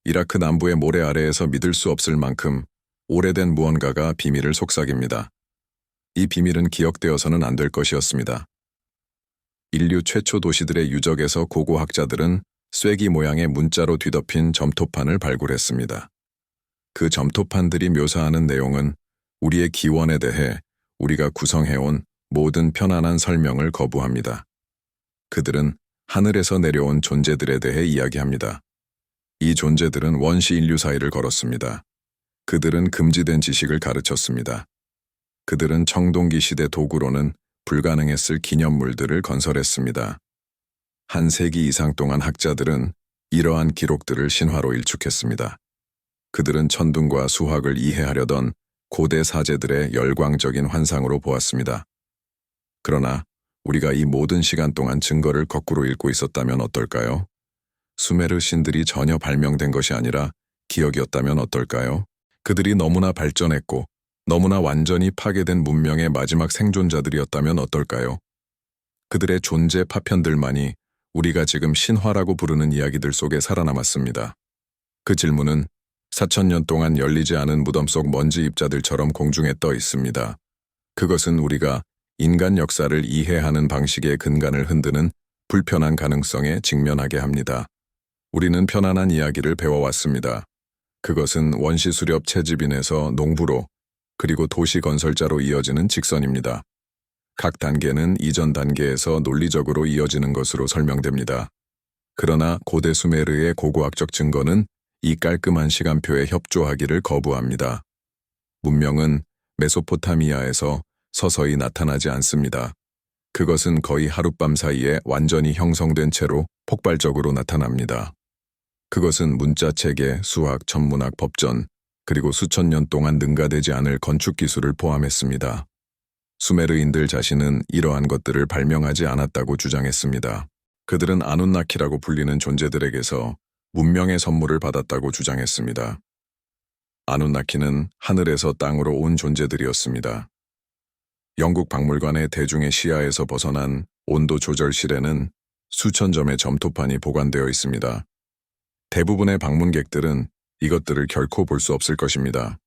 이라크 남부의 모래 아래에서 믿을 수 없을 만큼 오래된 무언가가 비밀을 속삭입니다. 이 비밀은 기억되어서는 안 될 것이었습니다. 인류 최초 도시들의 유적에서 고고학자들은 쐐기 모양의 문자로 뒤덮인 점토판을 발굴했습니다. 그 점토판들이 묘사하는 내용은 우리의 기원에 대해 우리가 구성해온 모든 편안한 설명을 거부합니다. 그들은 하늘에서 내려온 존재들에 대해 이야기합니다. 이 존재들은 원시 인류 사이를 걸었습니다. 그들은 금지된 지식을 가르쳤습니다. 그들은 청동기 시대 도구로는 불가능했을 기념물들을 건설했습니다. 한 세기 이상 동안 학자들은 이러한 기록들을 신화로 일축했습니다. 그들은 천둥과 수학을 이해하려던 고대 사제들의 열광적인 환상으로 보았습니다. 그러나 우리가 이 모든 시간 동안 증거를 거꾸로 읽고 있었다면 어떨까요? 수메르 신들이 전혀 발명된 것이 아니라 기억이었다면 어떨까요? 그들이 너무나 발전했고 너무나 완전히 파괴된 문명의 마지막 생존자들이었다면 어떨까요? 그들의 존재 파편들만이 우리가 지금 신화라고 부르는 이야기들 속에 살아남았습니다. 그 질문은 4,000년 동안 열리지 않은 무덤 속 먼지 입자들처럼 공중에 떠 있습니다. 그것은 우리가 인간 역사를 이해하는 방식의 근간을 흔드는 불편한 가능성에 직면하게 합니다. 우리는 편안한 이야기를 배워왔습니다. 그것은 원시 수렵 채집인에서 농부로 그리고 도시 건설자로 이어지는 직선입니다. 각 단계는 이전 단계에서 논리적으로 이어지는 것으로 설명됩니다. 그러나 고대 수메르의 고고학적 증거는 이 깔끔한 시간표에 협조하기를 거부합니다. 문명은 메소포타미아에서 서서히 나타나지 않습니다. 그것은 거의 하룻밤 사이에 완전히 형성된 채로 폭발적으로 나타납니다. 그것은 문자 체계, 수학, 천문학, 법전, 그리고 수천 년 동안 능가되지 않을 건축 기술을 포함했습니다. 수메르인들 자신은 이러한 것들을 발명하지 않았다고 주장했습니다. 그들은 아눈나키라고 불리는 존재들에게서 문명의 선물을 받았다고 주장했습니다. 아눈나키는 하늘에서 땅으로 온 존재들이었습니다. 영국 박물관의 대중의 시야에서 벗어난 온도 조절실에는 수천 점의 점토판이 보관되어 있습니다. 대부분의 방문객들은 이것들을 결코 볼 수 없을 것입니다.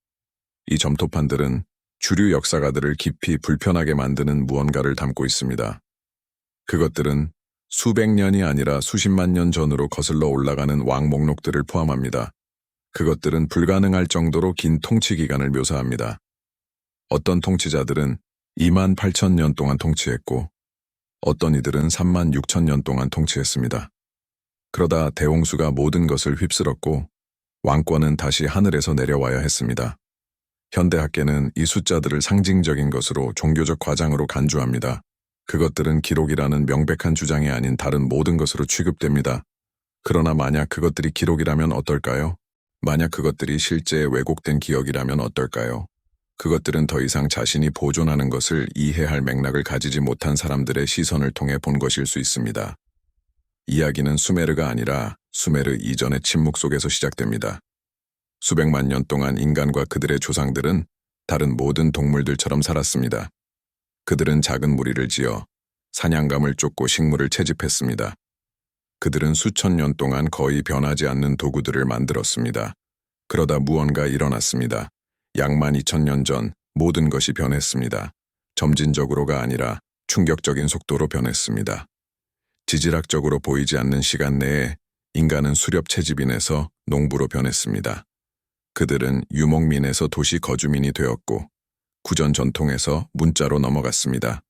이 점토판들은 주류 역사가들을 깊이 불편하게 만드는 무언가를 담고 있습니다. 그것들은 수백 년이 아니라 수십만 년 전으로 거슬러 올라가는 왕 목록들을 포함합니다. 그것들은 불가능할 정도로 긴 통치 기간을 묘사합니다. 어떤 통치자들은 28,000년 동안 통치했고 어떤 이들은 36,000년 동안 통치했습니다. 그러다 대홍수가 모든 것을 휩쓸었고 왕권은 다시 하늘에서 내려와야 했습니다. 현대학계는 이 숫자들을 상징적인 것으로 종교적 과장으로 간주합니다. 그것들은 기록이라는 명백한 주장이 아닌 다른 모든 것으로 취급됩니다. 그러나 만약 그것들이 기록이라면 어떨까요? 만약 그것들이 실제 왜곡된 기억이라면 어떨까요? 그것들은 더 이상 자신이 보존하는 것을 이해할 맥락을 가지지 못한 사람들의 시선을 통해 본 것일 수 있습니다. 이야기는 수메르가 아니라 수메르 이전의 침묵 속에서 시작됩니다. 수백만 년 동안 인간과 그들의 조상들은 다른 모든 동물들처럼 살았습니다. 그들은 작은 무리를 지어 사냥감을 쫓고 식물을 채집했습니다. 그들은 수천 년 동안 거의 변하지 않는 도구들을 만들었습니다. 그러다 무언가 일어났습니다. 약 12,000년 전 모든 것이 변했습니다. 점진적으로가 아니라 충격적인 속도로 변했습니다. 지질학적으로 보이지 않는 시간 내에 인간은 수렵 채집인에서 농부로 변했습니다. 그들은 유목민에서 도시 거주민이 되었고 구전 전통에서 문자로 넘어갔습니다.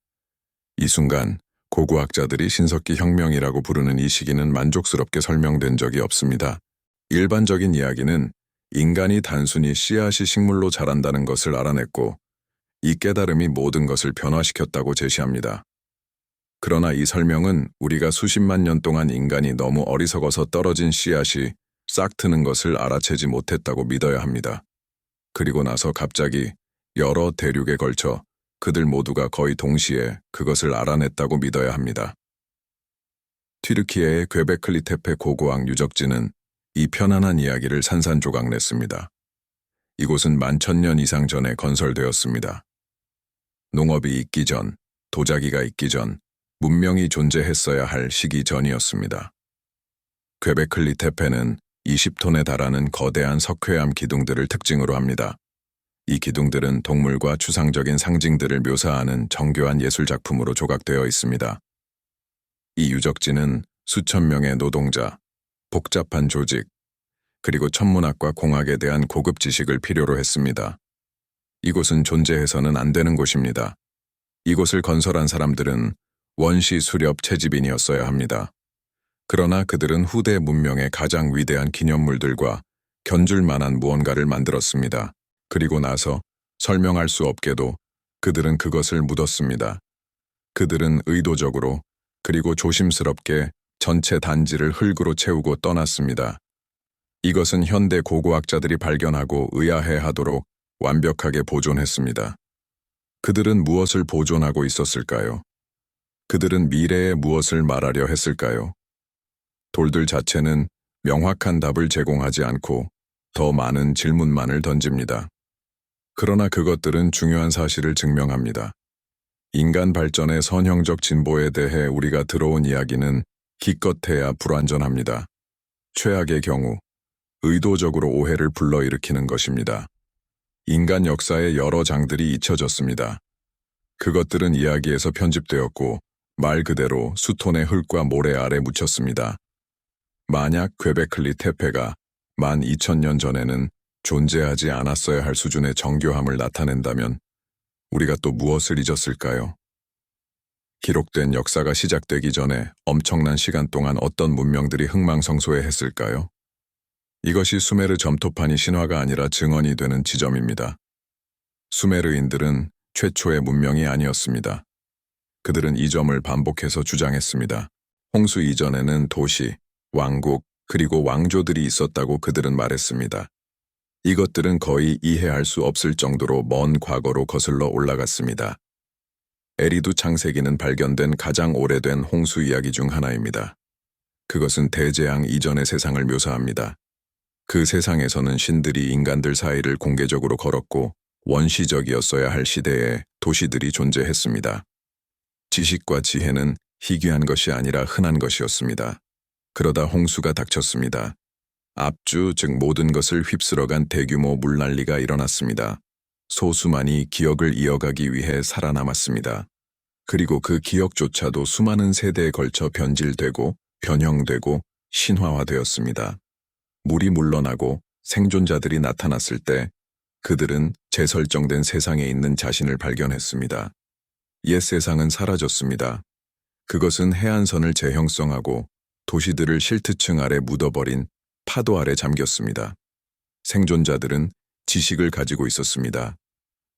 이 순간 고고학자들이 신석기 혁명이라고 부르는 이 시기는 만족스럽게 설명된 적이 없습니다. 일반적인 이야기는 인간이 단순히 씨앗이 식물로 자란다는 것을 알아냈고 이 깨달음이 모든 것을 변화시켰다고 제시합니다. 그러나 이 설명은 우리가 수십만 년 동안 인간이 너무 어리석어서 떨어진 씨앗이 싹 트는 것을 알아채지 못했다고 믿어야 합니다. 그리고 나서 갑자기 여러 대륙에 걸쳐 그들 모두가 거의 동시에 그것을 알아냈다고 믿어야 합니다. 튀르키예의 괴베클리 테페 고고학 유적지는 이 편안한 이야기를 산산조각냈습니다. 이곳은 11,000년 이상 전에 건설되었습니다. 농업이 있기 전, 도자기가 있기 전, 문명이 존재했어야 할 시기 전이었습니다. 괴베클리 테페는 20톤에 달하는 거대한 석회암 기둥들을 특징으로 합니다. 이 기둥들은 동물과 추상적인 상징들을 묘사하는 정교한 예술작품으로 조각되어 있습니다. 이 유적지는 수천 명의 노동자, 복잡한 조직, 그리고 천문학과 공학에 대한 고급 지식을 필요로 했습니다. 이곳은 존재해서는 안 되는 곳입니다. 이곳을 건설한 사람들은 원시 수렵 채집인이었어야 합니다. 그러나 그들은 후대 문명의 가장 위대한 기념물들과 견줄 만한 무언가를 만들었습니다. 그리고 나서 설명할 수 없게도 그들은 그것을 묻었습니다. 그들은 의도적으로 그리고 조심스럽게 전체 단지를 흙으로 채우고 떠났습니다. 이것은 현대 고고학자들이 발견하고 의아해하도록 완벽하게 보존했습니다. 그들은 무엇을 보존하고 있었을까요? 그들은 미래에 무엇을 말하려 했을까요? 돌들 자체는 명확한 답을 제공하지 않고 더 많은 질문만을 던집니다. 그러나 그것들은 중요한 사실을 증명합니다. 인간 발전의 선형적 진보에 대해 우리가 들어온 이야기는 기껏해야 불완전합니다. 최악의 경우, 의도적으로 오해를 불러일으키는 것입니다. 인간 역사의 여러 장들이 잊혀졌습니다. 그것들은 이야기에서 편집되었고 말 그대로 수톤의 흙과 모래 아래 묻혔습니다. 만약 궤베클리 테페가 12,000년 전에는 존재하지 않았어야 할 수준의 정교함을 나타낸다면 우리가 또 무엇을 잊었을까요? 기록된 역사가 시작되기 전에 엄청난 시간 동안 어떤 문명들이 흥망성쇠했을까요? 이것이 수메르 점토판이 신화가 아니라 증언이 되는 지점입니다. 수메르인들은 최초의 문명이 아니었습니다. 그들은 이 점을 반복해서 주장했습니다. 홍수 이전에는 도시, 왕국, 그리고 왕조들이 있었다고 그들은 말했습니다. 이것들은 거의 이해할 수 없을 정도로 먼 과거로 거슬러 올라갔습니다. 에리두 창세기는 발견된 가장 오래된 홍수 이야기 중 하나입니다. 그것은 대재앙 이전의 세상을 묘사합니다. 그 세상에서는 신들이 인간들 사이를 공개적으로 걸었고 원시적이었어야 할 시대에 도시들이 존재했습니다. 지식과 지혜는 희귀한 것이 아니라 흔한 것이었습니다. 그러다 홍수가 닥쳤습니다. 압주, 즉 모든 것을 휩쓸어간 대규모 물난리가 일어났습니다. 소수만이 기억을 이어가기 위해 살아남았습니다. 그리고 그 기억조차도 수많은 세대에 걸쳐 변질되고 변형되고 신화화되었습니다. 물이 물러나고 생존자들이 나타났을 때 그들은 재설정된 세상에 있는 자신을 발견했습니다. 옛 세상은 사라졌습니다. 그것은 해안선을 재형성하고 도시들을 실트층 아래 묻어버린 파도 아래 잠겼습니다. 생존자들은 지식을 가지고 있었습니다.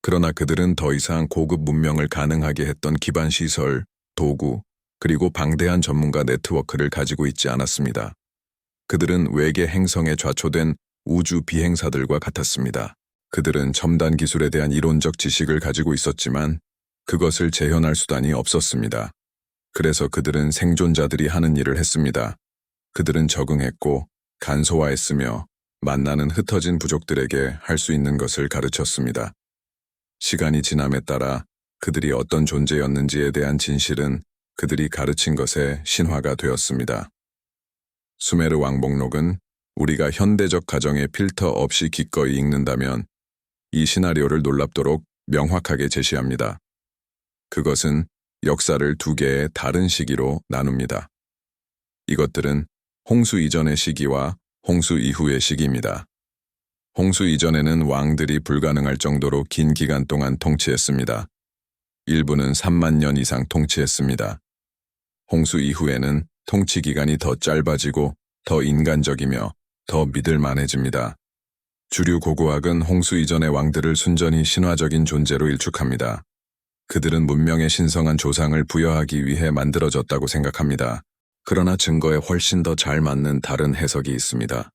그러나 그들은 더 이상 고급 문명을 가능하게 했던 기반 시설, 도구, 그리고 방대한 전문가 네트워크를 가지고 있지 않았습니다. 그들은 외계 행성에 좌초된 우주 비행사들과 같았습니다. 그들은 첨단 기술에 대한 이론적 지식을 가지고 있었지만 그것을 재현할 수단이 없었습니다. 그래서 그들은 생존자들이 하는 일을 했습니다. 그들은 적응했고 간소화했으며 만나는 흩어진 부족들에게 할 수 있는 것을 가르쳤습니다. 시간이 지남에 따라 그들이 어떤 존재였는지에 대한 진실은 그들이 가르친 것의 신화가 되었습니다. 수메르 왕복록은 우리가 현대적 가정에 필터 없이 기꺼이 읽는다면 이 시나리오를 놀랍도록 명확하게 제시합니다. 그것은 역사를 두 개의 다른 시기로 나눕니다. 이것들은 홍수 이전의 시기와 홍수 이후의 시기입니다. 홍수 이전에는 왕들이 불가능할 정도로 긴 기간 동안 통치했습니다. 일부는 3만 년 이상 통치했습니다. 홍수 이후에는 통치 기간이 더 짧아지고 더 인간적이며 더 믿을만해집니다. 주류 고고학은 홍수 이전의 왕들을 순전히 신화적인 존재로 일축합니다. 그들은 문명의 신성한 조상을 부여하기 위해 만들어졌다고 생각합니다. 그러나 증거에 훨씬 더 잘 맞는 다른 해석이 있습니다.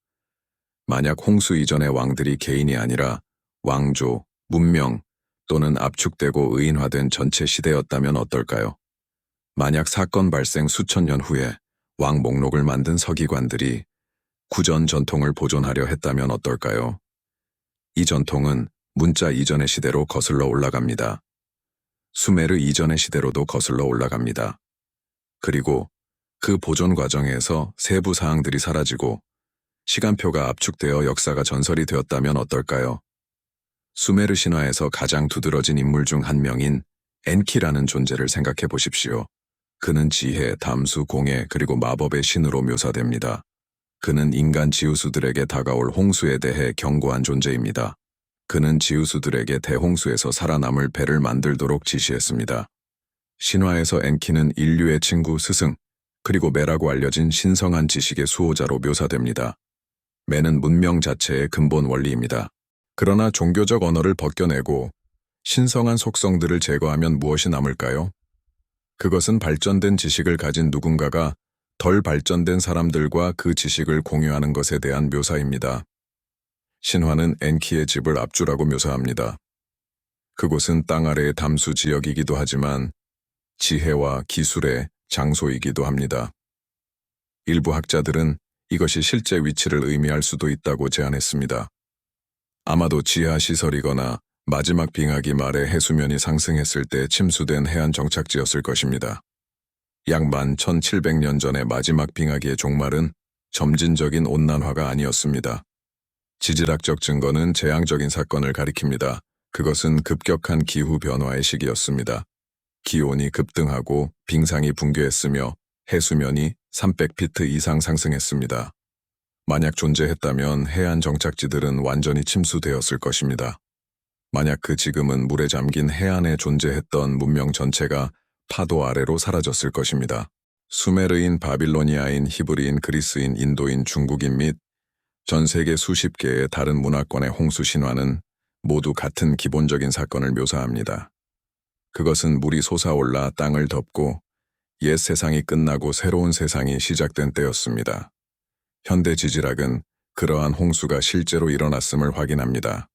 만약 홍수 이전의 왕들이 개인이 아니라 왕조, 문명 또는 압축되고 의인화된 전체 시대였다면 어떨까요? 만약 사건 발생 수천 년 후에 왕 목록을 만든 서기관들이 구전 전통을 보존하려 했다면 어떨까요? 이 전통은 문자 이전의 시대로 거슬러 올라갑니다. 수메르 이전의 시대로도 거슬러 올라갑니다. 그리고 그 보존 과정에서 세부 사항들이 사라지고 시간표가 압축되어 역사가 전설이 되었다면 어떨까요? 수메르 신화에서 가장 두드러진 인물 중 한 명인 엔키라는 존재를 생각해 보십시오. 그는 지혜, 담수, 공예, 그리고 마법의 신으로 묘사됩니다. 그는 인간 지우수들에게 다가올 홍수에 대해 경고한 존재입니다. 그는 지우수들에게 대홍수에서 살아남을 배를 만들도록 지시했습니다. 신화에서 엔키는 인류의 친구 스승, 그리고 매라고 알려진 신성한 지식의 수호자로 묘사됩니다. 매는 문명 자체의 근본 원리입니다. 그러나 종교적 언어를 벗겨내고 신성한 속성들을 제거하면 무엇이 남을까요? 그것은 발전된 지식을 가진 누군가가 덜 발전된 사람들과 그 지식을 공유하는 것에 대한 묘사입니다. 신화는 엔키의 집을 압주라고 묘사합니다. 그곳은 땅 아래의 담수 지역이기도 하지만 지혜와 기술의 장소이기도 합니다. 일부 학자들은 이것이 실제 위치를 의미할 수도 있다고 제안했습니다. 아마도 지하 시설이거나 마지막 빙하기 말에 해수면이 상승했을 때 침수된 해안 정착지였을 것입니다. 약 11,700년 전의 마지막 빙하기의 종말은 점진적인 온난화가 아니었습니다. 지질학적 증거는 재앙적인 사건을 가리킵니다. 그것은 급격한 기후 변화의 시기였습니다. 기온이 급등하고 빙상이 붕괴했으며 해수면이 300피트 이상 상승했습니다. 만약 존재했다면 해안 정착지들은 완전히 침수되었을 것입니다. 만약 그 지금은 물에 잠긴 해안에 존재했던 문명 전체가 파도 아래로 사라졌을 것입니다. 수메르인, 바빌로니아인, 히브리인, 그리스인, 인도인, 중국인 및 전 세계 수십 개의 다른 문화권의 홍수 신화는 모두 같은 기본적인 사건을 묘사합니다. 그것은 물이 솟아올라 땅을 덮고 옛 세상이 끝나고 새로운 세상이 시작된 때였습니다. 현대 지질학은 그러한 홍수가 실제로 일어났음을 확인합니다.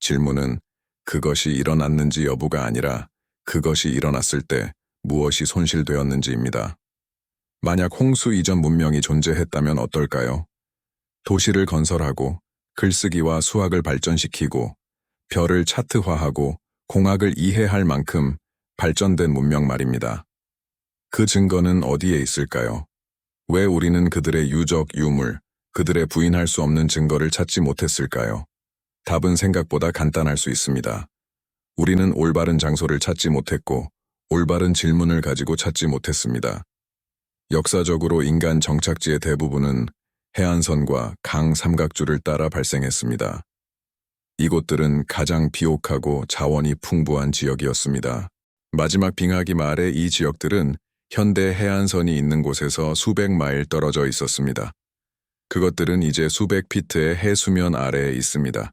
질문은 그것이 일어났는지 여부가 아니라 그것이 일어났을 때 무엇이 손실되었는지입니다. 만약 홍수 이전 문명이 존재했다면 어떨까요? 도시를 건설하고 글쓰기와 수학을 발전시키고 별을 차트화하고 공학을 이해할 만큼 발전된 문명 말입니다. 그 증거는 어디에 있을까요? 왜 우리는 그들의 유적, 유물, 그들의 부인할 수 없는 증거를 찾지 못했을까요? 답은 생각보다 간단할 수 있습니다. 우리는 올바른 장소를 찾지 못했고 올바른 질문을 가지고 찾지 못했습니다. 역사적으로 인간 정착지의 대부분은 해안선과 강 삼각주를 따라 발생했습니다. 이곳들은 가장 비옥하고 자원이 풍부한 지역이었습니다. 마지막 빙하기 말에 이 지역들은 현대 해안선이 있는 곳에서 수백 마일 떨어져 있었습니다. 그것들은 이제 수백 피트의 해수면 아래에 있습니다.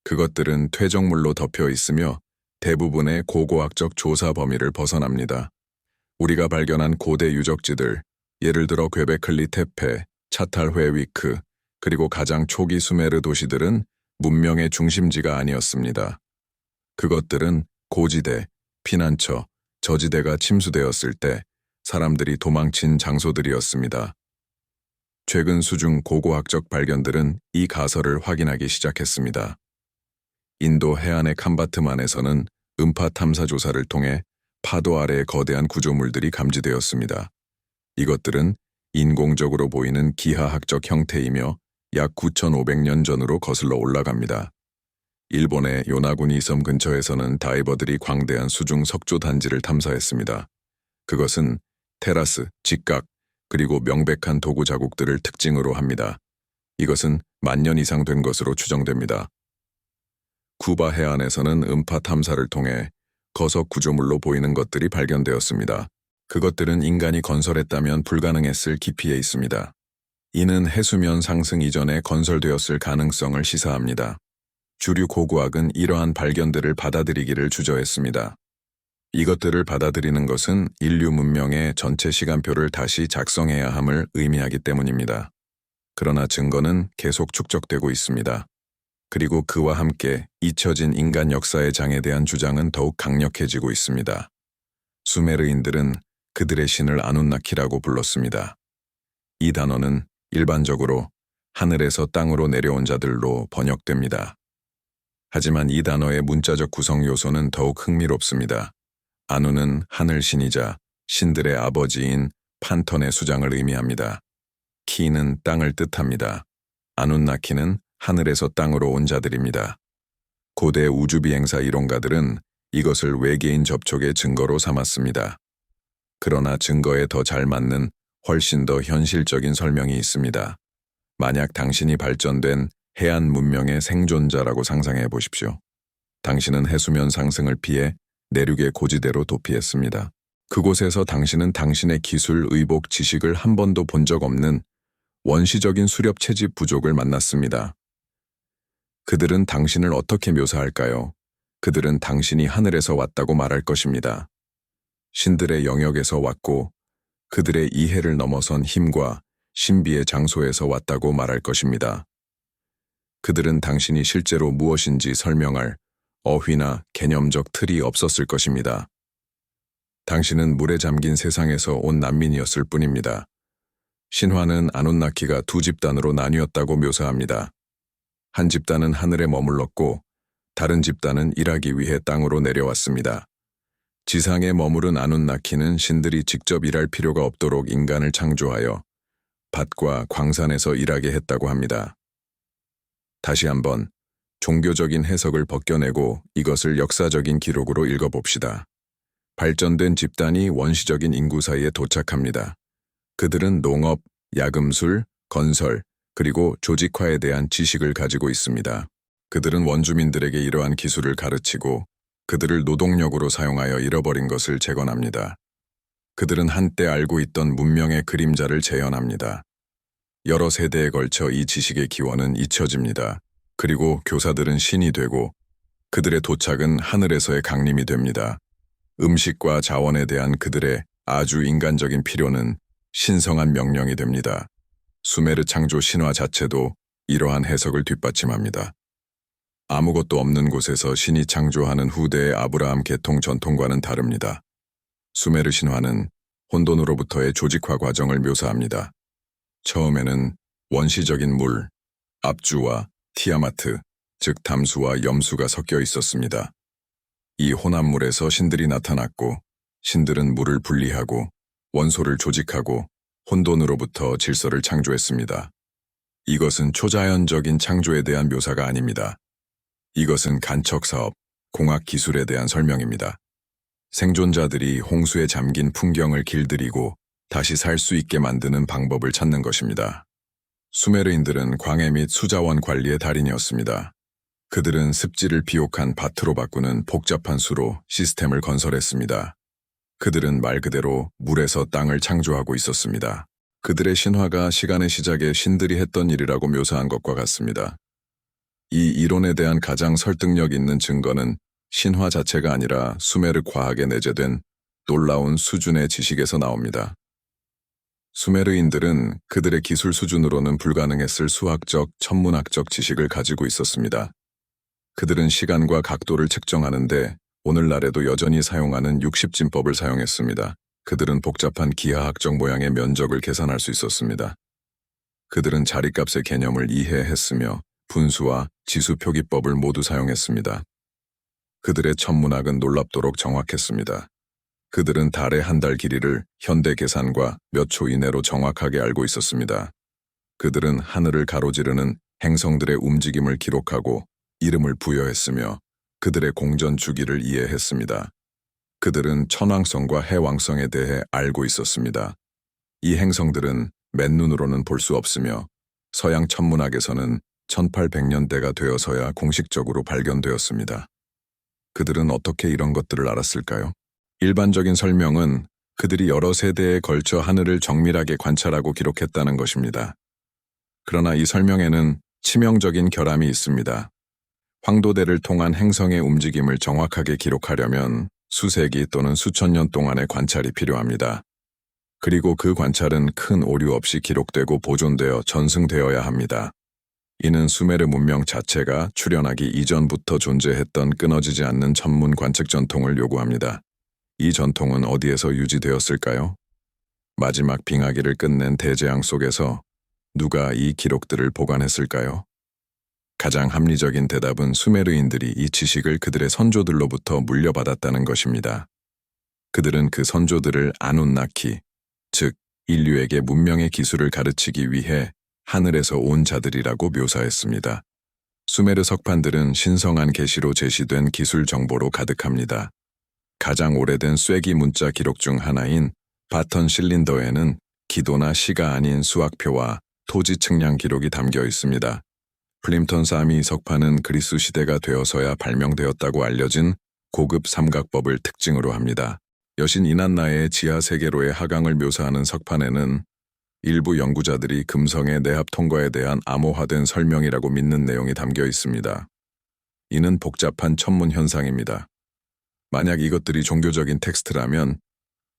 그것들은 퇴적물로 덮여 있으며 대부분의 고고학적 조사 범위를 벗어납니다. 우리가 발견한 고대 유적지들, 예를 들어 괭베클리 테페, 차탈회 위크, 그리고 가장 초기 수메르 도시들은 문명의 중심지가 아니었습니다. 그것들은 고지대, 피난처, 저지대가 침수되었을 때 사람들이 도망친 장소들이었습니다. 최근 수중 고고학적 발견들은 이 가설을 확인하기 시작했습니다. 인도 해안의 캄바트만에서는 음파 탐사 조사를 통해 파도 아래의 거대한 구조물들이 감지되었습니다. 이것들은 인공적으로 보이는 기하학적 형태이며 약 9,500년 전으로 거슬러 올라갑니다. 일본의 요나구니 섬 근처에서는 다이버들이 광대한 수중 석조 단지를 탐사했습니다. 그것은 테라스, 직각, 그리고 명백한 도구 자국들을 특징으로 합니다. 이것은 10,000년 이상 된 것으로 추정됩니다. 쿠바 해안에서는 음파 탐사를 통해 거석 구조물로 보이는 것들이 발견되었습니다. 그것들은 인간이 건설했다면 불가능했을 깊이에 있습니다. 이는 해수면 상승 이전에 건설되었을 가능성을 시사합니다. 주류 고고학은 이러한 발견들을 받아들이기를 주저했습니다. 이것들을 받아들이는 것은 인류 문명의 전체 시간표를 다시 작성해야 함을 의미하기 때문입니다. 그러나 증거는 계속 축적되고 있습니다. 그리고 그와 함께 잊혀진 인간 역사의 장에 대한 주장은 더욱 강력해지고 있습니다. 수메르인들은 그들의 신을 아눈나키라고 불렀습니다. 이 단어는 일반적으로 하늘에서 땅으로 내려온 자들로 번역됩니다. 하지만 이 단어의 문자적 구성 요소는 더욱 흥미롭습니다. 아누는 하늘신이자 신들의 아버지인 판턴의 수장을 의미합니다. 키는 땅을 뜻합니다. 아눈나키는 하늘에서 땅으로 온 자들입니다. 고대 우주비행사 이론가들은 이것을 외계인 접촉의 증거로 삼았습니다. 그러나 증거에 더 잘 맞는 훨씬 더 현실적인 설명이 있습니다. 만약 당신이 발전된 해안 문명의 생존자라고 상상해 보십시오. 당신은 해수면 상승을 피해 내륙의 고지대로 도피했습니다. 그곳에서 당신은 당신의 기술, 의복, 지식을 한 번도 본 적 없는 원시적인 수렵 채집 부족을 만났습니다. 그들은 당신을 어떻게 묘사할까요? 그들은 당신이 하늘에서 왔다고 말할 것입니다. 신들의 영역에서 왔고 그들의 이해를 넘어선 힘과 신비의 장소에서 왔다고 말할 것입니다. 그들은 당신이 실제로 무엇인지 설명할 어휘나 개념적 틀이 없었을 것입니다. 당신은 물에 잠긴 세상에서 온 난민이었을 뿐입니다. 신화는 아눈나키가 두 집단으로 나뉘었다고 묘사합니다. 한 집단은 하늘에 머물렀고 다른 집단은 일하기 위해 땅으로 내려왔습니다. 지상에 머무른 아눈나키는 신들이 직접 일할 필요가 없도록 인간을 창조하여 밭과 광산에서 일하게 했다고 합니다. 다시 한번 종교적인 해석을 벗겨내고 이것을 역사적인 기록으로 읽어봅시다. 발전된 집단이 원시적인 인구 사이에 도착합니다. 그들은 농업, 야금술, 건설, 그리고 조직화에 대한 지식을 가지고 있습니다. 그들은 원주민들에게 이러한 기술을 가르치고 그들을 노동력으로 사용하여 잃어버린 것을 재건합니다. 그들은 한때 알고 있던 문명의 그림자를 재현합니다. 여러 세대에 걸쳐 이 지식의 기원은 잊혀집니다. 그리고 교사들은 신이 되고 그들의 도착은 하늘에서의 강림이 됩니다. 음식과 자원에 대한 그들의 아주 인간적인 필요는 신성한 명령이 됩니다. 수메르 창조 신화 자체도 이러한 해석을 뒷받침합니다. 아무것도 없는 곳에서 신이 창조하는 후대의 아브라함 계통 전통과는 다릅니다. 수메르 신화는 혼돈으로부터의 조직화 과정을 묘사합니다. 처음에는 원시적인 물, 압주와 티아마트, 즉 담수와 염수가 섞여 있었습니다. 이 혼합물에서 신들이 나타났고 신들은 물을 분리하고 원소를 조직하고 혼돈으로부터 질서를 창조했습니다. 이것은 초자연적인 창조에 대한 묘사가 아닙니다. 이것은 간척사업, 공학기술에 대한 설명입니다. 생존자들이 홍수에 잠긴 풍경을 길들이고 다시 살 수 있게 만드는 방법을 찾는 것입니다. 수메르인들은 광해 및 수자원 관리의 달인이었습니다. 그들은 습지를 비옥한 밭으로 바꾸는 복잡한 수로 시스템을 건설했습니다. 그들은 말 그대로 물에서 땅을 창조하고 있었습니다. 그들의 신화가 시간의 시작에 신들이 했던 일이라고 묘사한 것과 같습니다. 이 이론에 대한 가장 설득력 있는 증거는 신화 자체가 아니라 수메르 과학에 내재된 놀라운 수준의 지식에서 나옵니다. 수메르인들은 그들의 기술 수준으로는 불가능했을 수학적, 천문학적 지식을 가지고 있었습니다. 그들은 시간과 각도를 측정하는데 오늘날에도 여전히 사용하는 60진법을 사용했습니다. 그들은 복잡한 기하학적 모양의 면적을 계산할 수 있었습니다. 그들은 자리값의 개념을 이해했으며 분수와 지수 표기법을 모두 사용했습니다. 그들의 천문학은 놀랍도록 정확했습니다. 그들은 달의 한 달 길이를 현대 계산과 몇 초 이내로 정확하게 알고 있었습니다. 그들은 하늘을 가로지르는 행성들의 움직임을 기록하고 이름을 부여했으며 그들의 공전 주기를 이해했습니다. 그들은 천왕성과 해왕성에 대해 알고 있었습니다. 이 행성들은 맨눈으로는 볼 수 없으며 서양 천문학에서는 1800년대가 되어서야 공식적으로 발견되었습니다. 그들은 어떻게 이런 것들을 알았을까요? 일반적인 설명은 그들이 여러 세대에 걸쳐 하늘을 정밀하게 관찰하고 기록했다는 것입니다. 그러나 이 설명에는 치명적인 결함이 있습니다. 황도대를 통한 행성의 움직임을 정확하게 기록하려면 수세기 또는 수천 년 동안의 관찰이 필요합니다. 그리고 그 관찰은 큰 오류 없이 기록되고 보존되어 전승되어야 합니다. 이는 수메르 문명 자체가 출현하기 이전부터 존재했던 끊어지지 않는 천문 관측 전통을 요구합니다. 이 전통은 어디에서 유지되었을까요? 마지막 빙하기를 끝낸 대재앙 속에서 누가 이 기록들을 보관했을까요? 가장 합리적인 대답은 수메르인들이 이 지식을 그들의 선조들로부터 물려받았다는 것입니다. 그들은 그 선조들을 아눈나키, 즉 인류에게 문명의 기술을 가르치기 위해 하늘에서 온 자들이라고 묘사했습니다. 수메르 석판들은 신성한 계시로 제시된 기술 정보로 가득합니다. 가장 오래된 쐐기 문자 기록 중 하나인 바턴 실린더에는 기도나 시가 아닌 수학표와 토지 측량 기록이 담겨 있습니다. 플림턴 사미 석판은 그리스 시대가 되어서야 발명되었다고 알려진 고급 삼각법을 특징으로 합니다. 여신 이난나의 지하 세계로의 하강을 묘사하는 석판에는 일부 연구자들이 금성의 내합 통과에 대한 암호화된 설명이라고 믿는 내용이 담겨 있습니다. 이는 복잡한 천문 현상입니다. 만약 이것들이 종교적인 텍스트라면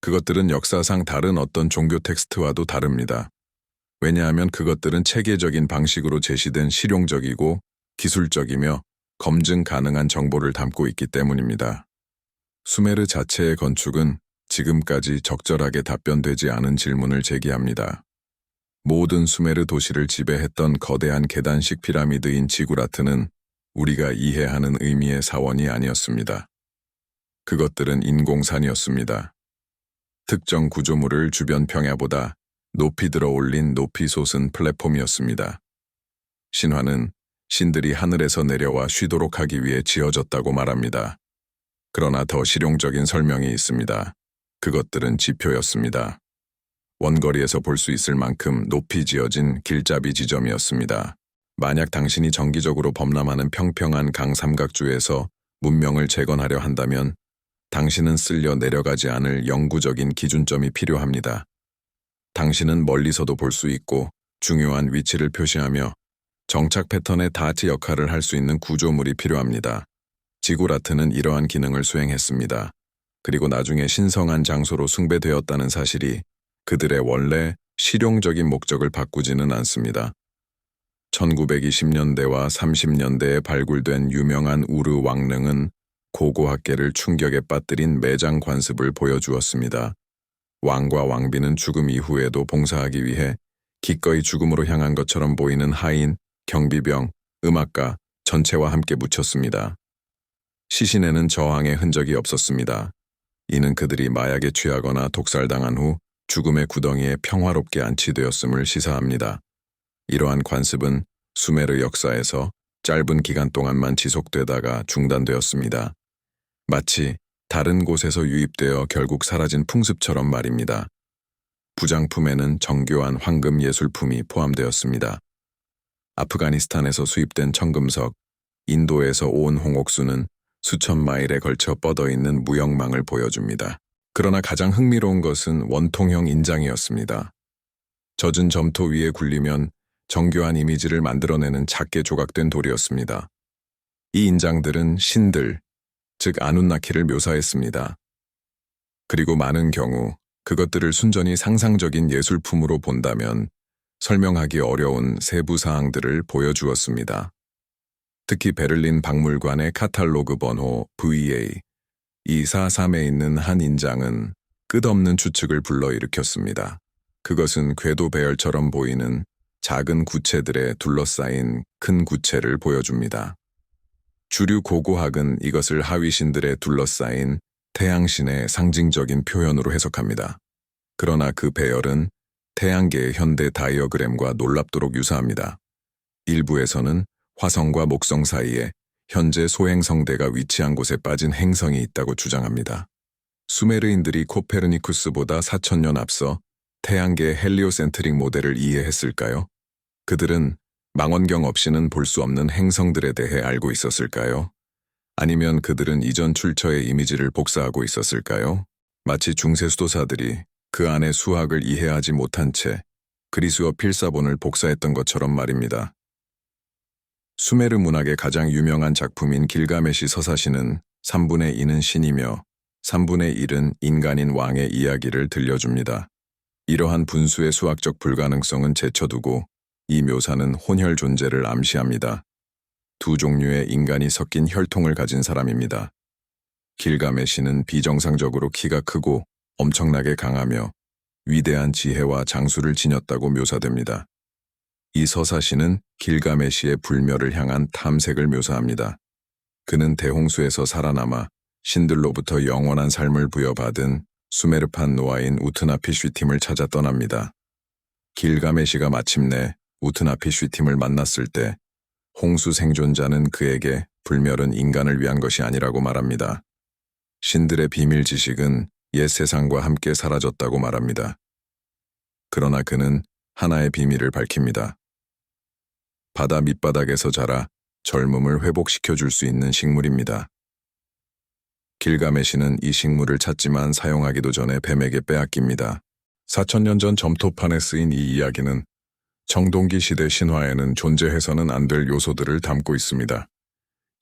그것들은 역사상 다른 어떤 종교 텍스트와도 다릅니다. 왜냐하면 그것들은 체계적인 방식으로 제시된 실용적이고 기술적이며 검증 가능한 정보를 담고 있기 때문입니다. 수메르 자체의 건축은 지금까지 적절하게 답변되지 않은 질문을 제기합니다. 모든 수메르 도시를 지배했던 거대한 계단식 피라미드인 지구라트는 우리가 이해하는 의미의 사원이 아니었습니다. 그것들은 인공산이었습니다. 특정 구조물을 주변 평야보다 높이 들어 올린 높이 솟은 플랫폼이었습니다. 신화는 신들이 하늘에서 내려와 쉬도록 하기 위해 지어졌다고 말합니다. 그러나 더 실용적인 설명이 있습니다. 그것들은 지표였습니다. 원거리에서 볼 수 있을 만큼 높이 지어진 길잡이 지점이었습니다. 만약 당신이 정기적으로 범람하는 평평한 강 삼각주에서 문명을 재건하려 한다면 당신은 쓸려 내려가지 않을 영구적인 기준점이 필요합니다. 당신은 멀리서도 볼 수 있고 중요한 위치를 표시하며 정착 패턴의 다트 역할을 할 수 있는 구조물이 필요합니다. 지구라트는 이러한 기능을 수행했습니다. 그리고 나중에 신성한 장소로 숭배되었다는 사실이 그들의 원래 실용적인 목적을 바꾸지는 않습니다. 1920년대와 30년대에 발굴된 유명한 우르 왕릉은 고고학계를 충격에 빠뜨린 매장 관습을 보여주었습니다. 왕과 왕비는 죽음 이후에도 봉사하기 위해 기꺼이 죽음으로 향한 것처럼 보이는 하인, 경비병, 음악가 전체와 함께 묻혔습니다. 시신에는 저항의 흔적이 없었습니다. 이는 그들이 마약에 취하거나 독살당한 후 죽음의 구덩이에 평화롭게 안치되었음을 시사합니다. 이러한 관습은 수메르 역사에서 짧은 기간 동안만 지속되다가 중단되었습니다. 마치 다른 곳에서 유입되어 결국 사라진 풍습처럼 말입니다. 부장품에는 정교한 황금 예술품이 포함되었습니다. 아프가니스탄에서 수입된 청금석, 인도에서 온 홍옥수는 수천 마일에 걸쳐 뻗어있는 무역망을 보여줍니다. 그러나 가장 흥미로운 것은 원통형 인장이었습니다. 젖은 점토 위에 굴리면 정교한 이미지를 만들어내는 작게 조각된 돌이었습니다. 이 인장들은 신들, 즉 아눈나키를 묘사했습니다. 그리고 많은 경우 그것들을 순전히 상상적인 예술품으로 본다면 설명하기 어려운 세부 사항들을 보여주었습니다. 특히 베를린 박물관의 카탈로그 번호 VA243에 있는 한 인장은 끝없는 추측을 불러일으켰습니다. 그것은 궤도 배열처럼 보이는 작은 구체들에 둘러싸인 큰 구체를 보여줍니다. 주류 고고학은 이것을 하위신들에 둘러싸인 태양신의 상징적인 표현으로 해석합니다. 그러나 그 배열은 태양계의 현대 다이어그램과 놀랍도록 유사합니다. 일부에서는 화성과 목성 사이에 현재 소행성대가 위치한 곳에 빠진 행성이 있다고 주장합니다. 수메르인들이 코페르니쿠스보다 4000년 앞서 태양계의 헬리오센트릭 모델을 이해했을까요? 그들은 망원경 없이는 볼 수 없는 행성들에 대해 알고 있었을까요? 아니면 그들은 이전 출처의 이미지를 복사하고 있었을까요? 마치 중세 수도사들이 그 안의 수학을 이해하지 못한 채 그리스어 필사본을 복사했던 것처럼 말입니다. 수메르 문학의 가장 유명한 작품인 길가메시 서사시는 3분의 2는 신이며 3분의 1은 인간인 왕의 이야기를 들려줍니다. 이러한 분수의 수학적 불가능성은 제쳐두고 이 묘사는 혼혈 존재를 암시합니다. 두 종류의 인간이 섞인 혈통을 가진 사람입니다. 길가메시는 비정상적으로 키가 크고 엄청나게 강하며 위대한 지혜와 장수를 지녔다고 묘사됩니다. 이 서사시는 길가메시의 불멸을 향한 탐색을 묘사합니다. 그는 대홍수에서 살아남아 신들로부터 영원한 삶을 부여받은 수메르판 노아인 우트나피쉬팀을 찾아 떠납니다. 길가메시가 마침내 우트나피쉬팀을 만났을 때 홍수 생존자는 그에게 불멸은 인간을 위한 것이 아니라고 말합니다. 신들의 비밀 지식은 옛 세상과 함께 사라졌다고 말합니다. 그러나 그는 하나의 비밀을 밝힙니다. 바다 밑바닥에서 자라 젊음을 회복시켜 줄 수 있는 식물입니다. 길가메시는 이 식물을 찾지만 사용하기도 전에 뱀에게 빼앗깁니다. 4000년 전 점토판에 쓰인 이 이야기는 청동기 시대 신화에는 존재해서는 안 될 요소들을 담고 있습니다.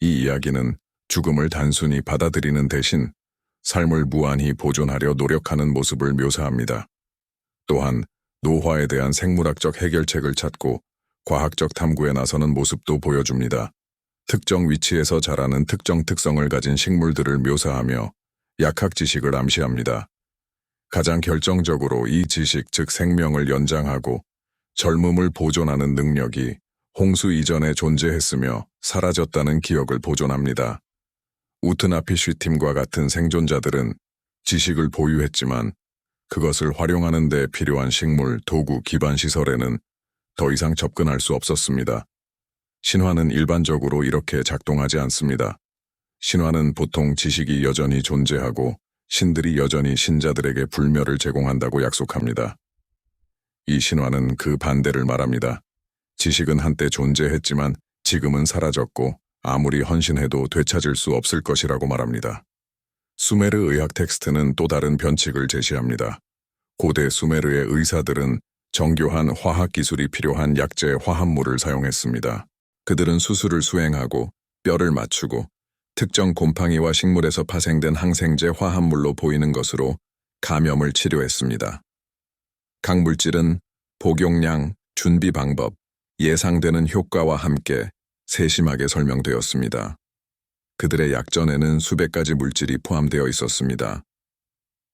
이 이야기는 죽음을 단순히 받아들이는 대신 삶을 무한히 보존하려 노력하는 모습을 묘사합니다. 또한 노화에 대한 생물학적 해결책을 찾고 과학적 탐구에 나서는 모습도 보여줍니다. 특정 위치에서 자라는 특정 특성을 가진 식물들을 묘사하며 약학 지식을 암시합니다. 가장 결정적으로 이 지식, 즉 생명을 연장하고 젊음을 보존하는 능력이 홍수 이전에 존재했으며 사라졌다는 기억을 보존합니다. 우트나피쉬팀과 같은 생존자들은 지식을 보유했지만 그것을 활용하는 데 필요한 식물, 도구, 기반 시설에는 더 이상 접근할 수 없었습니다. 신화는 일반적으로 이렇게 작동하지 않습니다. 신화는 보통 지식이 여전히 존재하고 신들이 여전히 신자들에게 불멸을 제공한다고 약속합니다. 이 신화는 그 반대를 말합니다. 지식은 한때 존재했지만 지금은 사라졌고 아무리 헌신해도 되찾을 수 없을 것이라고 말합니다. 수메르 의학 텍스트는 또 다른 변칙을 제시합니다. 고대 수메르의 의사들은 정교한 화학 기술이 필요한 약재 화합물을 사용했습니다. 그들은 수술을 수행하고 뼈를 맞추고 특정 곰팡이와 식물에서 파생된 항생제 화합물로 보이는 것으로 감염을 치료했습니다. 각 물질은 복용량, 준비 방법, 예상되는 효과와 함께 세심하게 설명되었습니다. 그들의 약전에는 수백 가지 물질이 포함되어 있었습니다.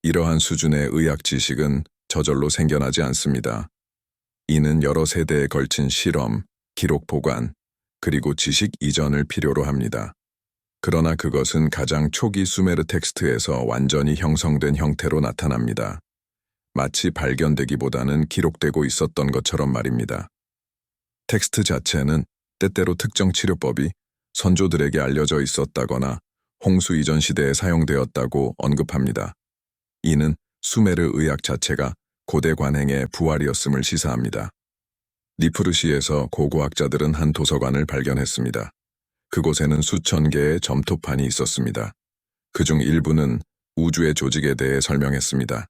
이러한 수준의 의학 지식은 저절로 생겨나지 않습니다. 이는 여러 세대에 걸친 실험, 기록 보관, 그리고 지식 이전을 필요로 합니다. 그러나 그것은 가장 초기 수메르 텍스트에서 완전히 형성된 형태로 나타납니다. 마치 발견되기보다는 기록되고 있었던 것처럼 말입니다. 텍스트 자체는 때때로 특정 치료법이 선조들에게 알려져 있었다거나 홍수 이전 시대에 사용되었다고 언급합니다. 이는 수메르 의학 자체가 고대 관행의 부활이었음을 시사합니다. 니프르시에서 고고학자들은 한 도서관을 발견했습니다. 그곳에는 수천 개의 점토판이 있었습니다. 그중 일부는 우주의 조직에 대해 설명했습니다.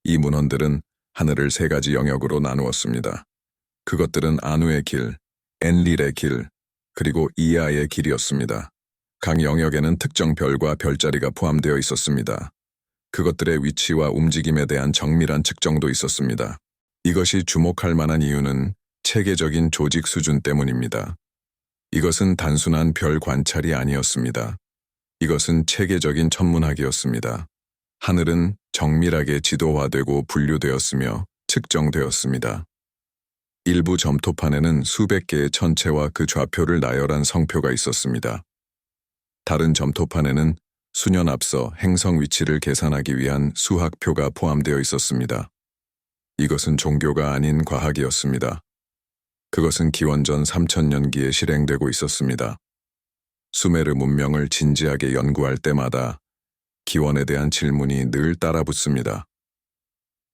이 문헌들은 하늘을 세 가지 영역으로 나누었습니다. 그것들은 아누의 길, 엔릴의 길, 그리고 이하의 길이었습니다. 각 영역에는 특정 별과 별자리가 포함되어 있었습니다. 그것들의 위치와 움직임에 대한 정밀한 측정도 있었습니다. 이것이 주목할 만한 이유는 체계적인 조직 수준 때문입니다. 이것은 단순한 별 관찰이 아니었습니다. 이것은 체계적인 천문학이었습니다. 하늘은 정밀하게 지도화되고 분류되었으며 측정되었습니다. 일부 점토판에는 수백 개의 천체와 그 좌표를 나열한 성표가 있었습니다. 다른 점토판에는 수년 앞서 행성 위치를 계산하기 위한 수학표가 포함되어 있었습니다. 이것은 종교가 아닌 과학이었습니다. 그것은 기원전 3000년기에 실행되고 있었습니다. 수메르 문명을 진지하게 연구할 때마다 기원에 대한 질문이 늘 따라붙습니다.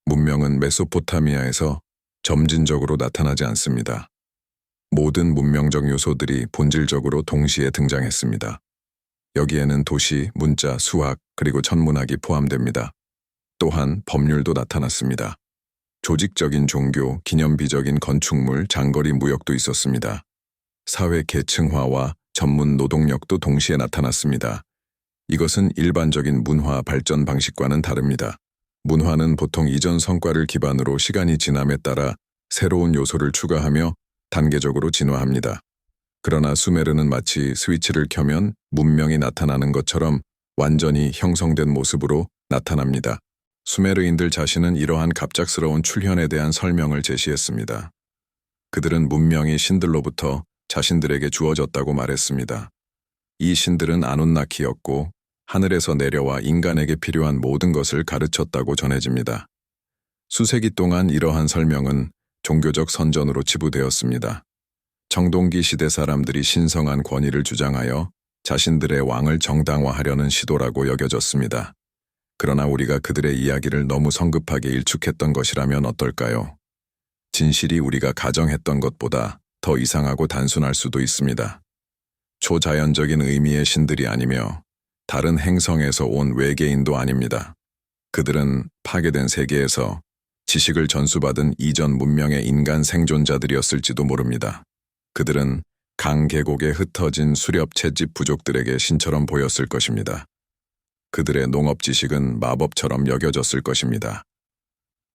문명은 메소포타미아에서 점진적으로 나타나지 않습니다. 모든 문명적 요소들이 본질적으로 동시에 등장했습니다. 여기에는 도시, 문자, 수학, 그리고 천문학이 포함됩니다. 또한 법률도 나타났습니다. 조직적인 종교, 기념비적인 건축물, 장거리 무역도 있었습니다. 사회 계층화와 전문 노동력도 동시에 나타났습니다. 이것은 일반적인 문화 발전 방식과는 다릅니다. 문화는 보통 이전 성과를 기반으로 시간이 지남에 따라 새로운 요소를 추가하며 단계적으로 진화합니다. 그러나 수메르는 마치 스위치를 켜면 문명이 나타나는 것처럼 완전히 형성된 모습으로 나타납니다. 수메르인들 자신은 이러한 갑작스러운 출현에 대한 설명을 제시했습니다. 그들은 문명이 신들로부터 자신들에게 주어졌다고 말했습니다. 이 신들은 아눈나키였고 하늘에서 내려와 인간에게 필요한 모든 것을 가르쳤다고 전해집니다. 수세기 동안 이러한 설명은 종교적 선전으로 치부되었습니다. 청동기 시대 사람들이 신성한 권위를 주장하여 자신들의 왕을 정당화하려는 시도라고 여겨졌습니다. 그러나 우리가 그들의 이야기를 너무 성급하게 일축했던 것이라면 어떨까요? 진실이 우리가 가정했던 것보다 더 이상하고 단순할 수도 있습니다. 초자연적인 의미의 신들이 아니며 다른 행성에서 온 외계인도 아닙니다. 그들은 파괴된 세계에서 지식을 전수받은 이전 문명의 인간 생존자들이었을지도 모릅니다. 그들은 강 계곡에 흩어진 수렵 채집 부족들에게 신처럼 보였을 것입니다. 그들의 농업 지식은 마법처럼 여겨졌을 것입니다.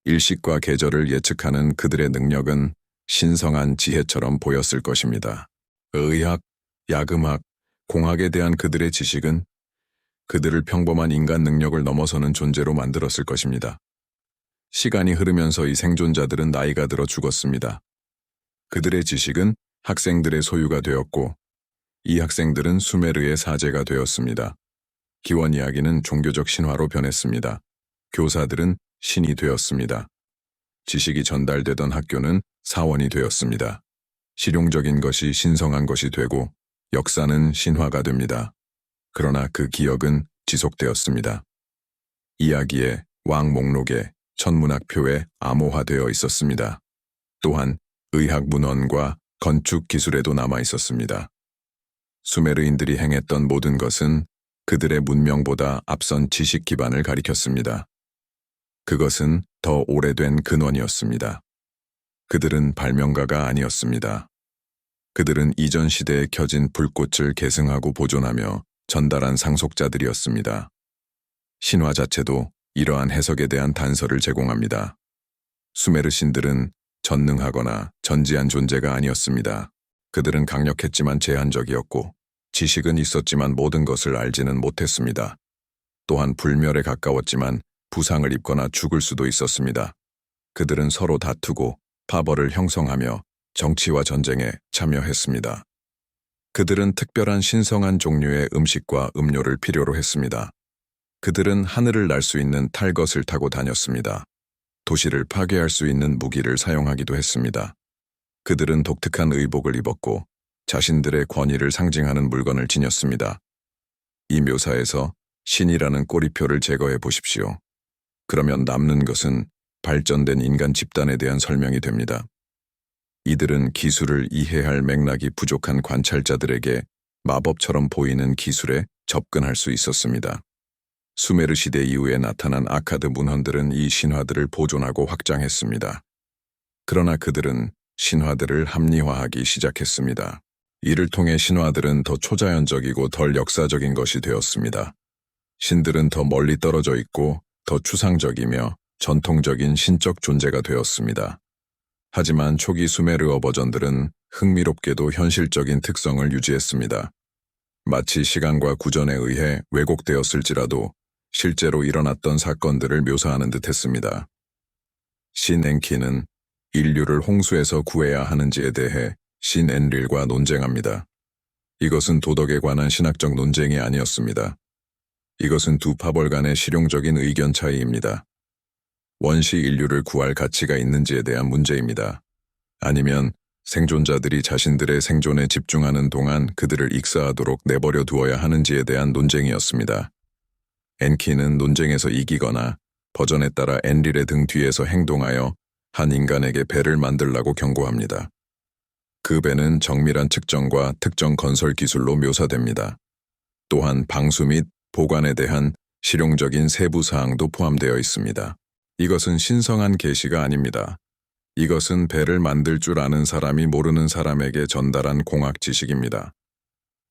일식과 계절을 예측하는 그들의 능력은 신성한 지혜처럼 보였을 것입니다. 의학, 야금학, 공학에 대한 그들의 지식은 그들을 평범한 인간 능력을 넘어서는 존재로 만들었을 것입니다. 시간이 흐르면서 이 생존자들은 나이가 들어 죽었습니다. 그들의 지식은 학생들의 소유가 되었고, 이 학생들은 수메르의 사제가 되었습니다. 기원 이야기는 종교적 신화로 변했습니다. 교사들은 신이 되었습니다. 지식이 전달되던 학교는 사원이 되었습니다. 실용적인 것이 신성한 것이 되고, 역사는 신화가 됩니다. 그러나 그 기억은 지속되었습니다. 이야기에, 왕 목록에, 천문학표에 암호화되어 있었습니다. 또한 의학 문헌과 건축 기술에도 남아 있었습니다. 수메르인들이 행했던 모든 것은 그들의 문명보다 앞선 지식 기반을 가리켰습니다. 그것은 더 오래된 근원이었습니다. 그들은 발명가가 아니었습니다. 그들은 이전 시대에 켜진 불꽃을 계승하고 보존하며 전달한 상속자들이었습니다. 신화 자체도 이러한 해석에 대한 단서를 제공합니다. 수메르 신들은 전능하거나 전지한 존재가 아니었습니다. 그들은 강력했지만 제한적이었고, 지식은 있었지만 모든 것을 알지는 못했습니다. 또한 불멸에 가까웠지만 부상을 입거나 죽을 수도 있었습니다. 그들은 서로 다투고 파벌을 형성하며 정치와 전쟁에 참여했습니다. 그들은 특별한 신성한 종류의 음식과 음료를 필요로 했습니다. 그들은 하늘을 날 수 있는 탈것을 타고 다녔습니다. 도시를 파괴할 수 있는 무기를 사용하기도 했습니다. 그들은 독특한 의복을 입었고 자신들의 권위를 상징하는 물건을 지녔습니다. 이 묘사에서 신이라는 꼬리표를 제거해 보십시오. 그러면 남는 것은 발전된 인간 집단에 대한 설명이 됩니다. 이들은 기술을 이해할 맥락이 부족한 관찰자들에게 마법처럼 보이는 기술에 접근할 수 있었습니다. 수메르 시대 이후에 나타난 아카드 문헌들은 이 신화들을 보존하고 확장했습니다. 그러나 그들은 신화들을 합리화하기 시작했습니다. 이를 통해 신화들은 더 초자연적이고 덜 역사적인 것이 되었습니다. 신들은 더 멀리 떨어져 있고 더 추상적이며 전통적인 신적 존재가 되었습니다. 하지만 초기 수메르어 버전들은 흥미롭게도 현실적인 특성을 유지했습니다. 마치 시간과 구전에 의해 왜곡되었을지라도 실제로 일어났던 사건들을 묘사하는 듯했습니다. 신 엔키는 인류를 홍수에서 구해야 하는지에 대해 신 엔릴과 논쟁합니다. 이것은 도덕에 관한 신학적 논쟁이 아니었습니다. 이것은 두 파벌 간의 실용적인 의견 차이입니다. 원시 인류를 구할 가치가 있는지에 대한 문제입니다. 아니면 생존자들이 자신들의 생존에 집중하는 동안 그들을 익사하도록 내버려 두어야 하는지에 대한 논쟁이었습니다. 엔키는 논쟁에서 이기거나 버전에 따라 엔릴의 등 뒤에서 행동하여 한 인간에게 배를 만들라고 경고합니다. 그 배는 정밀한 측정과 특정 건설 기술로 묘사됩니다. 또한 방수 및 보관에 대한 실용적인 세부 사항도 포함되어 있습니다. 이것은 신성한 계시가 아닙니다. 이것은 배를 만들 줄 아는 사람이 모르는 사람에게 전달한 공학 지식입니다.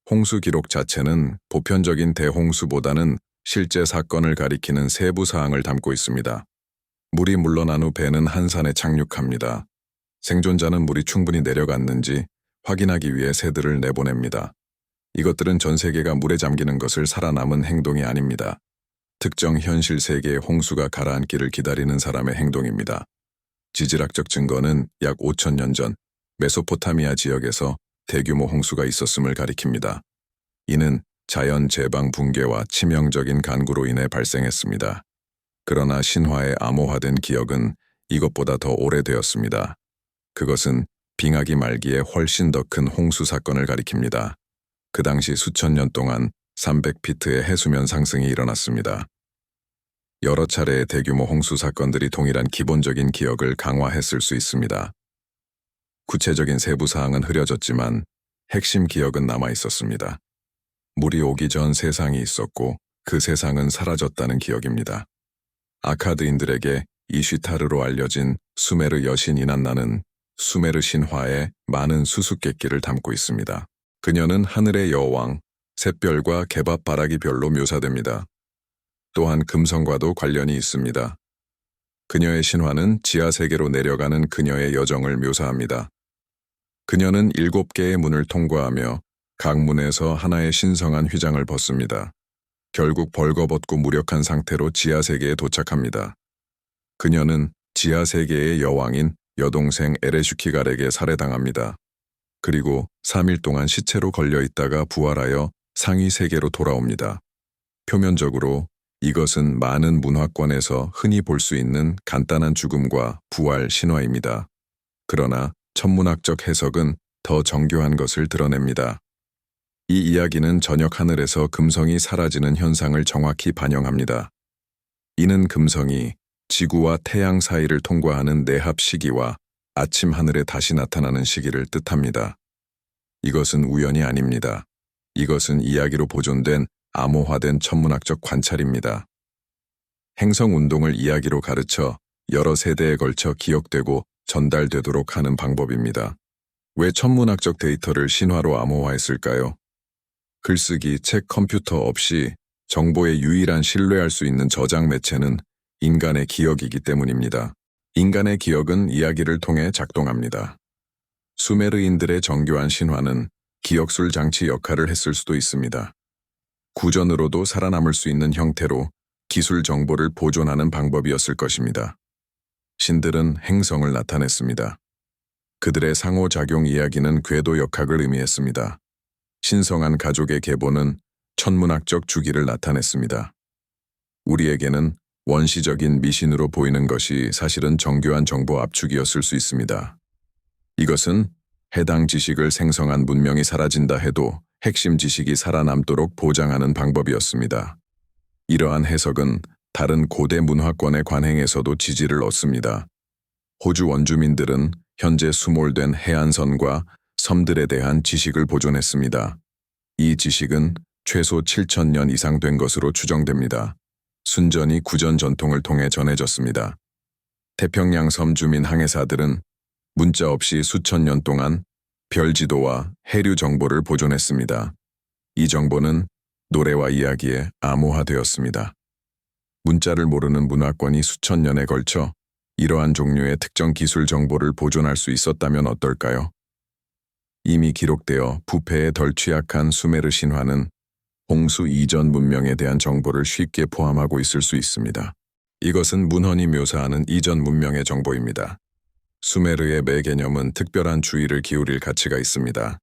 홍수 기록 자체는 보편적인 대홍수보다는 실제 사건을 가리키는 세부 사항을 담고 있습니다. 물이 물러난 후 배는 한산에 착륙합니다. 생존자는 물이 충분히 내려갔는지 확인하기 위해 새들을 내보냅니다. 이것들은 전 세계가 물에 잠기는 것을 살아남은 행동이 아닙니다. 특정 현실 세계의 홍수가 가라앉기를 기다리는 사람의 행동입니다. 지질학적 증거는 약 5,000년 전 메소포타미아 지역에서 대규모 홍수가 있었음을 가리킵니다. 이는 자연 제방 붕괴와 치명적인 간구로 인해 발생했습니다. 그러나 신화에 암호화된 기억은 이것보다 더 오래되었습니다. 그것은 빙하기 말기에 훨씬 더 큰 홍수 사건을 가리킵니다. 그 당시 수천 년 동안 300피트의 해수면 상승이 일어났습니다. 여러 차례의 대규모 홍수 사건들이 동일한 기본적인 기억을 강화했을 수 있습니다. 구체적인 세부 사항은 흐려졌지만 핵심 기억은 남아 있었습니다. 물이 오기 전 세상이 있었고 그 세상은 사라졌다는 기억입니다. 아카드인들에게 이쉬타르로 알려진 수메르 여신 이난나는 수메르 신화에 많은 수수께끼를 담고 있습니다. 그녀는 하늘의 여왕, 샛별과 개밥바라기 별로 묘사됩니다. 또한 금성과도 관련이 있습니다. 그녀의 신화는 지하세계로 내려가는 그녀의 여정을 묘사합니다. 그녀는 7개의 문을 통과하며 각 문에서 하나의 신성한 휘장을 벗습니다. 결국 벌거벗고 무력한 상태로 지하세계에 도착합니다. 그녀는 지하세계의 여왕인 여동생 에레슈키갈에게 살해당합니다. 그리고 3일 동안 시체로 걸려 있다가 부활하여 상위 세계로 돌아옵니다. 표면적으로 이것은 많은 문화권에서 흔히 볼 수 있는 간단한 죽음과 부활 신화입니다. 그러나 천문학적 해석은 더 정교한 것을 드러냅니다. 이 이야기는 저녁 하늘에서 금성이 사라지는 현상을 정확히 반영합니다. 이는 금성이 지구와 태양 사이를 통과하는 내합 시기와 아침 하늘에 다시 나타나는 시기를 뜻합니다. 이것은 우연이 아닙니다. 이것은 이야기로 보존된 암호화된 천문학적 관찰입니다. 행성 운동을 이야기로 가르쳐 여러 세대에 걸쳐 기억되고 전달되도록 하는 방법입니다. 왜 천문학적 데이터를 신화로 암호화했을까요? 글쓰기, 책, 컴퓨터 없이 정보의 유일한 신뢰할 수 있는 저장 매체는 인간의 기억이기 때문입니다. 인간의 기억은 이야기를 통해 작동합니다. 수메르인들의 정교한 신화는 기억술 장치 역할을 했을 수도 있습니다. 구전으로도 살아남을 수 있는 형태로 기술 정보를 보존하는 방법이었을 것입니다. 신들은 행성을 나타냈습니다. 그들의 상호작용 이야기는 궤도 역학을 의미했습니다. 신성한 가족의 계보는 천문학적 주기를 나타냈습니다. 우리에게는 원시적인 미신으로 보이는 것이 사실은 정교한 정보 압축이었을 수 있습니다. 이것은 해당 지식을 생성한 문명이 사라진다 해도 핵심 지식이 살아남도록 보장하는 방법이었습니다. 이러한 해석은 다른 고대 문화권의 관행에서도 지지를 얻습니다. 호주 원주민들은 현재 수몰된 해안선과 섬들에 대한 지식을 보존했습니다. 이 지식은 최소 7,000년 이상 된 것으로 추정됩니다. 순전히 구전 전통을 통해 전해졌습니다. 태평양 섬 주민 항해사들은 문자 없이 수천 년 동안 별 지도와 해류 정보를 보존했습니다. 이 정보는 노래와 이야기에 암호화되었습니다. 문자를 모르는 문화권이 수천 년에 걸쳐 이러한 종류의 특정 기술 정보를 보존할 수 있었다면 어떨까요? 이미 기록되어 부패에 덜 취약한 수메르 신화는 홍수 이전 문명에 대한 정보를 쉽게 포함하고 있을 수 있습니다. 이것은 문헌이 묘사하는 이전 문명의 정보입니다. 수메르의 매 개념은 특별한 주의를 기울일 가치가 있습니다.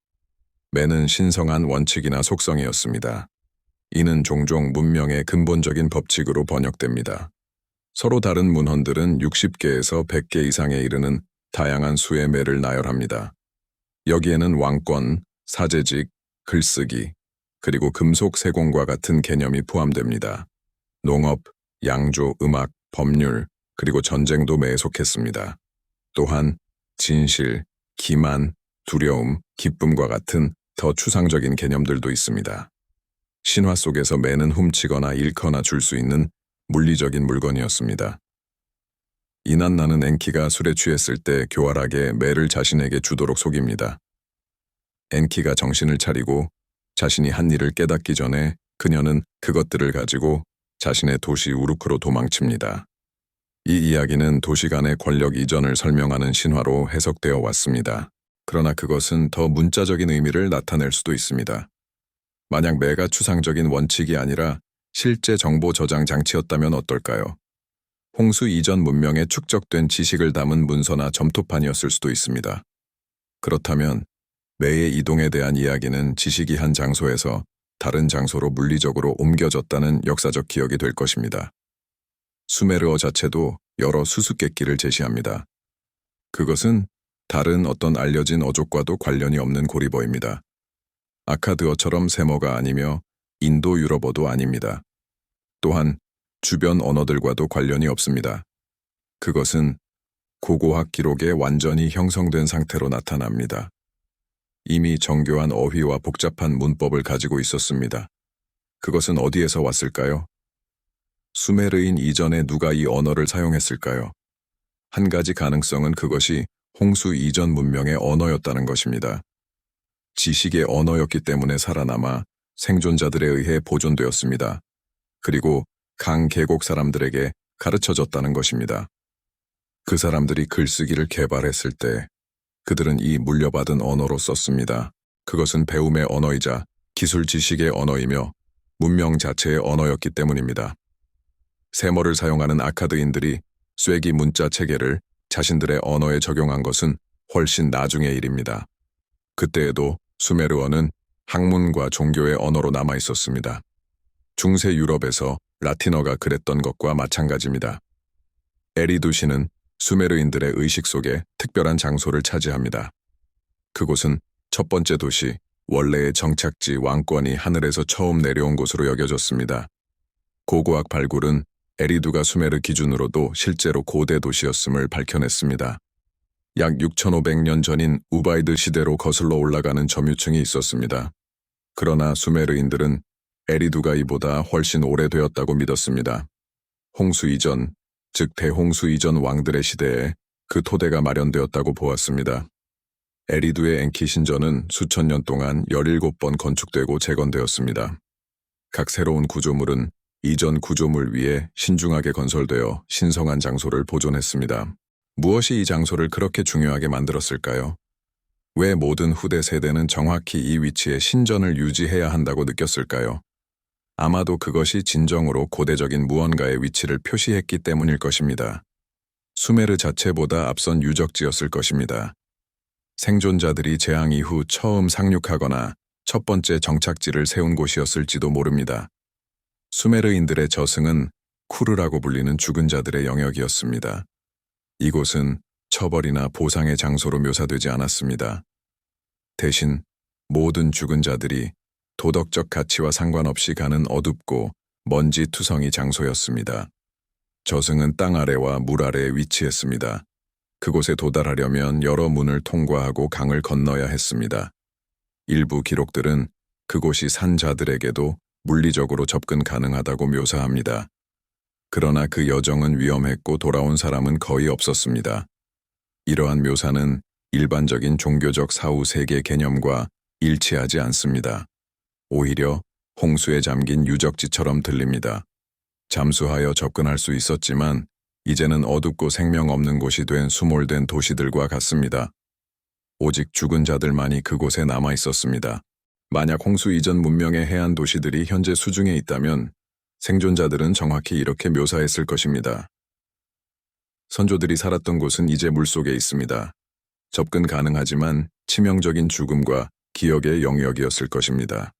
매는 신성한 원칙이나 속성이었습니다. 이는 종종 문명의 근본적인 법칙으로 번역됩니다. 서로 다른 문헌들은 60개에서 100개 이상에 이르는 다양한 수의 매를 나열합니다. 여기에는 왕권, 사제직, 글쓰기, 그리고 금속 세공과 같은 개념이 포함됩니다. 농업, 양조, 음악, 법률, 그리고 전쟁도 매에 속했습니다. 또한 진실, 기만, 두려움, 기쁨과 같은 더 추상적인 개념들도 있습니다. 신화 속에서 매는 훔치거나 잃거나 줄 수 있는 물리적인 물건이었습니다. 이난나는 엔키가 술에 취했을 때 교활하게 매를 자신에게 주도록 속입니다. 엔키가 정신을 차리고 자신이 한 일을 깨닫기 전에 그녀는 그것들을 가지고 자신의 도시 우루크로 도망칩니다. 이 이야기는 도시 간의 권력 이전을 설명하는 신화로 해석되어 왔습니다. 그러나 그것은 더 문자적인 의미를 나타낼 수도 있습니다. 만약 매가 추상적인 원칙이 아니라 실제 정보 저장 장치였다면 어떨까요? 홍수 이전 문명에 축적된 지식을 담은 문서나 점토판이었을 수도 있습니다. 그렇다면 매의 이동에 대한 이야기는 지식이 한 장소에서 다른 장소로 물리적으로 옮겨졌다는 역사적 기억이 될 것입니다. 수메르어 자체도 여러 수수께끼를 제시합니다. 그것은 다른 어떤 알려진 어족과도 관련이 없는 고리버입니다. 아카드어처럼 세머가 아니며 인도 유럽어도 아닙니다. 또한 주변 언어들과도 관련이 없습니다. 그것은 고고학 기록에 완전히 형성된 상태로 나타납니다. 이미 정교한 어휘와 복잡한 문법을 가지고 있었습니다. 그것은 어디에서 왔을까요? 수메르인 이전에 누가 이 언어를 사용했을까요? 한 가지 가능성은 그것이 홍수 이전 문명의 언어였다는 것입니다. 지식의 언어였기 때문에 살아남아 생존자들에 의해 보존되었습니다. 그리고 강 계곡 사람들에게 가르쳐졌다는 것입니다. 그 사람들이 글쓰기를 개발했을 때 그들은 이 물려받은 언어로 썼습니다. 그것은 배움의 언어이자 기술 지식의 언어이며 문명 자체의 언어였기 때문입니다. 세머를 사용하는 아카드인들이 쐐기 문자 체계를 자신들의 언어에 적용한 것은 훨씬 나중의 일입니다. 그때에도 수메르어는 학문과 종교의 언어로 남아 있었습니다. 중세 유럽에서 라틴어가 그랬던 것과 마찬가지입니다. 에리두시는 수메르인들의 의식 속에 특별한 장소를 차지합니다. 그곳은 첫 번째 도시, 원래의 정착지 왕권이 하늘에서 처음 내려온 곳으로 여겨졌습니다. 고고학 발굴은 에리두가 수메르 기준으로도 실제로 고대 도시였음을 밝혀냈습니다. 약 6,500년 전인 우바이드 시대로 거슬러 올라가는 점유층이 있었습니다. 그러나 수메르인들은 에리두가 이보다 훨씬 오래되었다고 믿었습니다. 홍수 이전, 즉 대홍수 이전 왕들의 시대에 그 토대가 마련되었다고 보았습니다. 에리두의 엔키 신전은 수천 년 동안 17번 건축되고 재건되었습니다. 각 새로운 구조물은 이전 구조물 위에 신중하게 건설되어 신성한 장소를 보존했습니다. 무엇이 이 장소를 그렇게 중요하게 만들었을까요? 왜 모든 후대 세대는 정확히 이 위치에 신전을 유지해야 한다고 느꼈을까요? 아마도 그것이 진정으로 고대적인 무언가의 위치를 표시했기 때문일 것입니다. 수메르 자체보다 앞선 유적지였을 것입니다. 생존자들이 재앙 이후 처음 상륙하거나 첫 번째 정착지를 세운 곳이었을지도 모릅니다. 수메르인들의 저승은 쿠르라고 불리는 죽은 자들의 영역이었습니다. 이곳은 처벌이나 보상의 장소로 묘사되지 않았습니다. 대신 모든 죽은 자들이 도덕적 가치와 상관없이 가는 어둡고 먼지투성이 장소였습니다. 저승은 땅 아래와 물 아래에 위치했습니다. 그곳에 도달하려면 여러 문을 통과하고 강을 건너야 했습니다. 일부 기록들은 그곳이 산 자들에게도 물리적으로 접근 가능하다고 묘사합니다. 그러나 그 여정은 위험했고 돌아온 사람은 거의 없었습니다. 이러한 묘사는 일반적인 종교적 사후 세계 개념과 일치하지 않습니다. 오히려 홍수에 잠긴 유적지처럼 들립니다. 잠수하여 접근할 수 있었지만 이제는 어둡고 생명 없는 곳이 된 수몰된 도시들과 같습니다. 오직 죽은 자들만이 그곳에 남아 있었습니다. 만약 홍수 이전 문명의 해안 도시들이 현재 수중에 있다면 생존자들은 정확히 이렇게 묘사했을 것입니다. 선조들이 살았던 곳은 이제 물속에 있습니다. 접근 가능하지만 치명적인 죽음과 기억의 영역이었을 것입니다.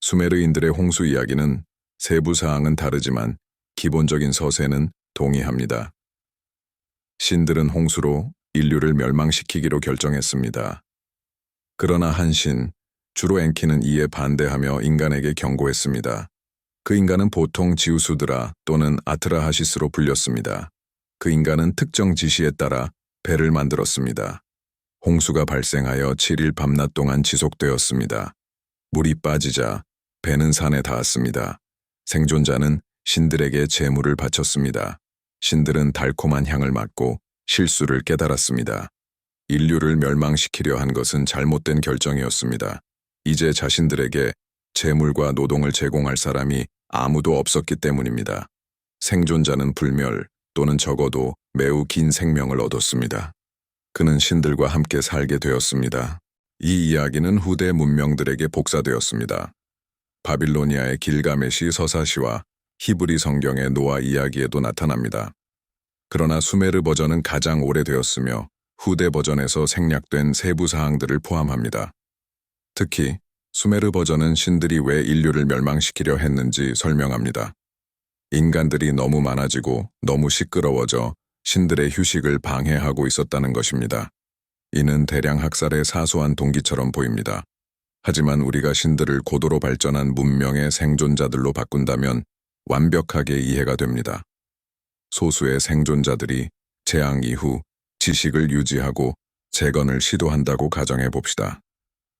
수메르인들의 홍수 이야기는 세부 사항은 다르지만 기본적인 서세는 동의합니다. 신들은 홍수로 인류를 멸망시키기로 결정했습니다. 그러나 한 신, 주로 엔키는 이에 반대하며 인간에게 경고했습니다. 그 인간은 보통 지우수드라 또는 아트라하시스로 불렸습니다. 그 인간은 특정 지시에 따라 배를 만들었습니다. 홍수가 발생하여 7일 밤낮 동안 지속되었습니다. 물이 빠지자 배는 산에 닿았습니다. 생존자는 신들에게 제물을 바쳤습니다. 신들은 달콤한 향을 맡고 실수를 깨달았습니다. 인류를 멸망시키려 한 것은 잘못된 결정이었습니다. 이제 자신들에게 재물과 노동을 제공할 사람이 아무도 없었기 때문입니다. 생존자는 불멸 또는 적어도 매우 긴 생명을 얻었습니다. 그는 신들과 함께 살게 되었습니다. 이 이야기는 후대 문명들에게 복사되었습니다. 바빌로니아의 길가메시 서사시와 히브리 성경의 노아 이야기에도 나타납니다. 그러나 수메르 버전은 가장 오래되었으며 후대 버전에서 생략된 세부 사항들을 포함합니다. 특히 수메르 버전은 신들이 왜 인류를 멸망시키려 했는지 설명합니다. 인간들이 너무 많아지고 너무 시끄러워져 신들의 휴식을 방해하고 있었다는 것입니다. 이는 대량 학살의 사소한 동기처럼 보입니다. 하지만 우리가 신들을 고도로 발전한 문명의 생존자들로 바꾼다면 완벽하게 이해가 됩니다. 소수의 생존자들이 재앙 이후 지식을 유지하고 재건을 시도한다고 가정해 봅시다.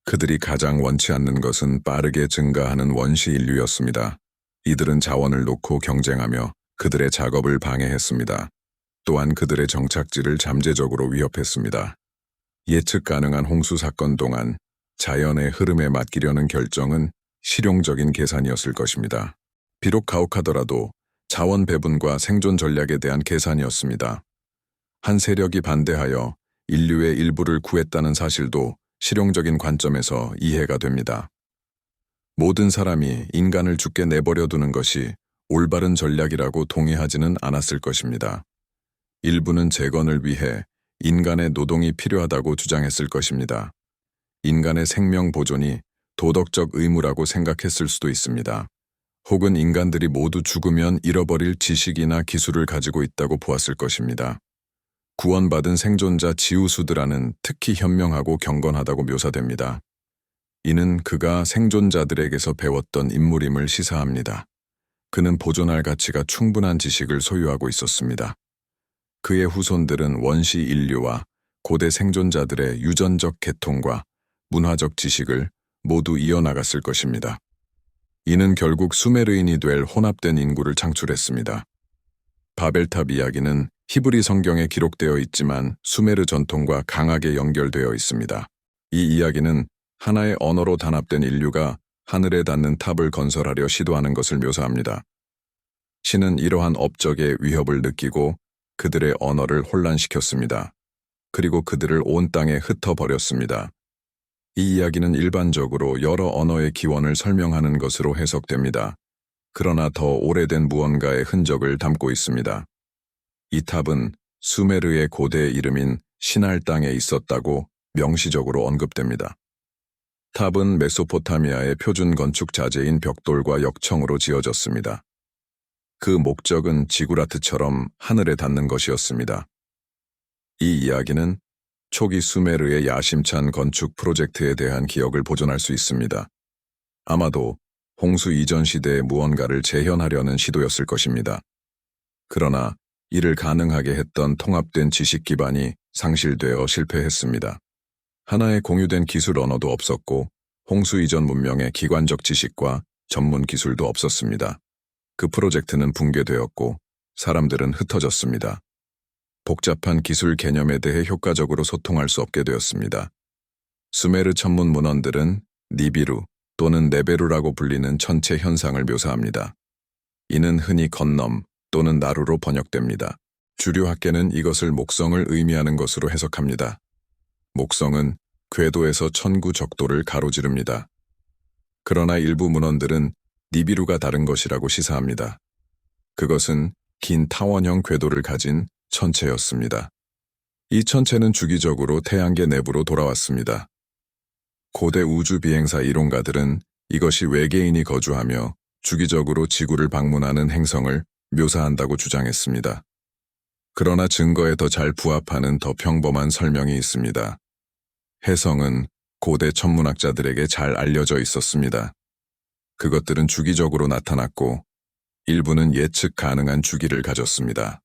그들이 가장 원치 않는 것은 빠르게 증가하는 원시 인류였습니다. 이들은 자원을 놓고 경쟁하며 그들의 작업을 방해했습니다. 또한 그들의 정착지를 잠재적으로 위협했습니다. 예측 가능한 홍수 사건 동안 자연의 흐름에 맡기려는 결정은 실용적인 계산이었을 것입니다. 비록 가혹하더라도 자원 배분과 생존 전략에 대한 계산이었습니다. 한 세력이 반대하여 인류의 일부를 구했다는 사실도 실용적인 관점에서 이해가 됩니다. 모든 사람이 인간을 죽게 내버려 두는 것이 올바른 전략이라고 동의하지는 않았을 것입니다. 일부는 재건을 위해 인간의 노동이 필요하다고 주장했을 것입니다. 인간의 생명 보존이 도덕적 의무라고 생각했을 수도 있습니다. 혹은 인간들이 모두 죽으면 잃어버릴 지식이나 기술을 가지고 있다고 보았을 것입니다. 구원받은 생존자 지우수드라는 특히 현명하고 경건하다고 묘사됩니다. 이는 그가 생존자들에게서 배웠던 인물임을 시사합니다. 그는 보존할 가치가 충분한 지식을 소유하고 있었습니다. 그의 후손들은 원시 인류와 고대 생존자들의 유전적 계통과 문화적 지식을 모두 이어나갔을 것입니다. 이는 결국 수메르인이 될 혼합된 인구를 창출했습니다. 바벨탑 이야기는 히브리 성경에 기록되어 있지만 수메르 전통과 강하게 연결되어 있습니다. 이 이야기는 하나의 언어로 단합된 인류가 하늘에 닿는 탑을 건설하려 시도하는 것을 묘사합니다. 신은 이러한 업적의 위협을 느끼고 그들의 언어를 혼란시켰습니다. 그리고 그들을 온 땅에 흩어버렸습니다. 이 이야기는 일반적으로 여러 언어의 기원을 설명하는 것으로 해석됩니다. 그러나 더 오래된 무언가의 흔적을 담고 있습니다. 이 탑은 수메르의 고대 이름인 신할 땅에 있었다고 명시적으로 언급됩니다. 탑은 메소포타미아의 표준 건축 자재인 벽돌과 역청으로 지어졌습니다. 그 목적은 지구라트처럼 하늘에 닿는 것이었습니다. 이 이야기는 초기 수메르의 야심찬 건축 프로젝트에 대한 기억을 보존할 수 있습니다. 아마도 홍수 이전 시대의 무언가를 재현하려는 시도였을 것입니다. 그러나 이를 가능하게 했던 통합된 지식 기반이 상실되어 실패했습니다. 하나의 공유된 기술 언어도 없었고 홍수 이전 문명의 기관적 지식과 전문 기술도 없었습니다. 그 프로젝트는 붕괴되었고 사람들은 흩어졌습니다. 복잡한 기술 개념에 대해 효과적으로 소통할 수 없게 되었습니다. 수메르 천문 문헌들은 니비루 또는 네베루라고 불리는 천체 현상을 묘사합니다. 이는 흔히 건넘 또는 나루로 번역됩니다. 주류 학계는 이것을 목성을 의미하는 것으로 해석합니다. 목성은 궤도에서 천구적도를 가로지릅니다. 그러나 일부 문헌들은 니비루가 다른 것이라고 시사합니다. 그것은 긴 타원형 궤도를 가진 천체였습니다. 이 천체는 주기적으로 태양계 내부로 돌아왔습니다. 고대 우주 비행사 이론가들은 이것이 외계인이 거주하며 주기적으로 지구를 방문하는 행성을 묘사한다고 주장했습니다. 그러나 증거에 더 잘 부합하는 더 평범한 설명이 있습니다. 혜성은 고대 천문학자들에게 잘 알려져 있었습니다. 그것들은 주기적으로 나타났고 일부는 예측 가능한 주기를 가졌습니다.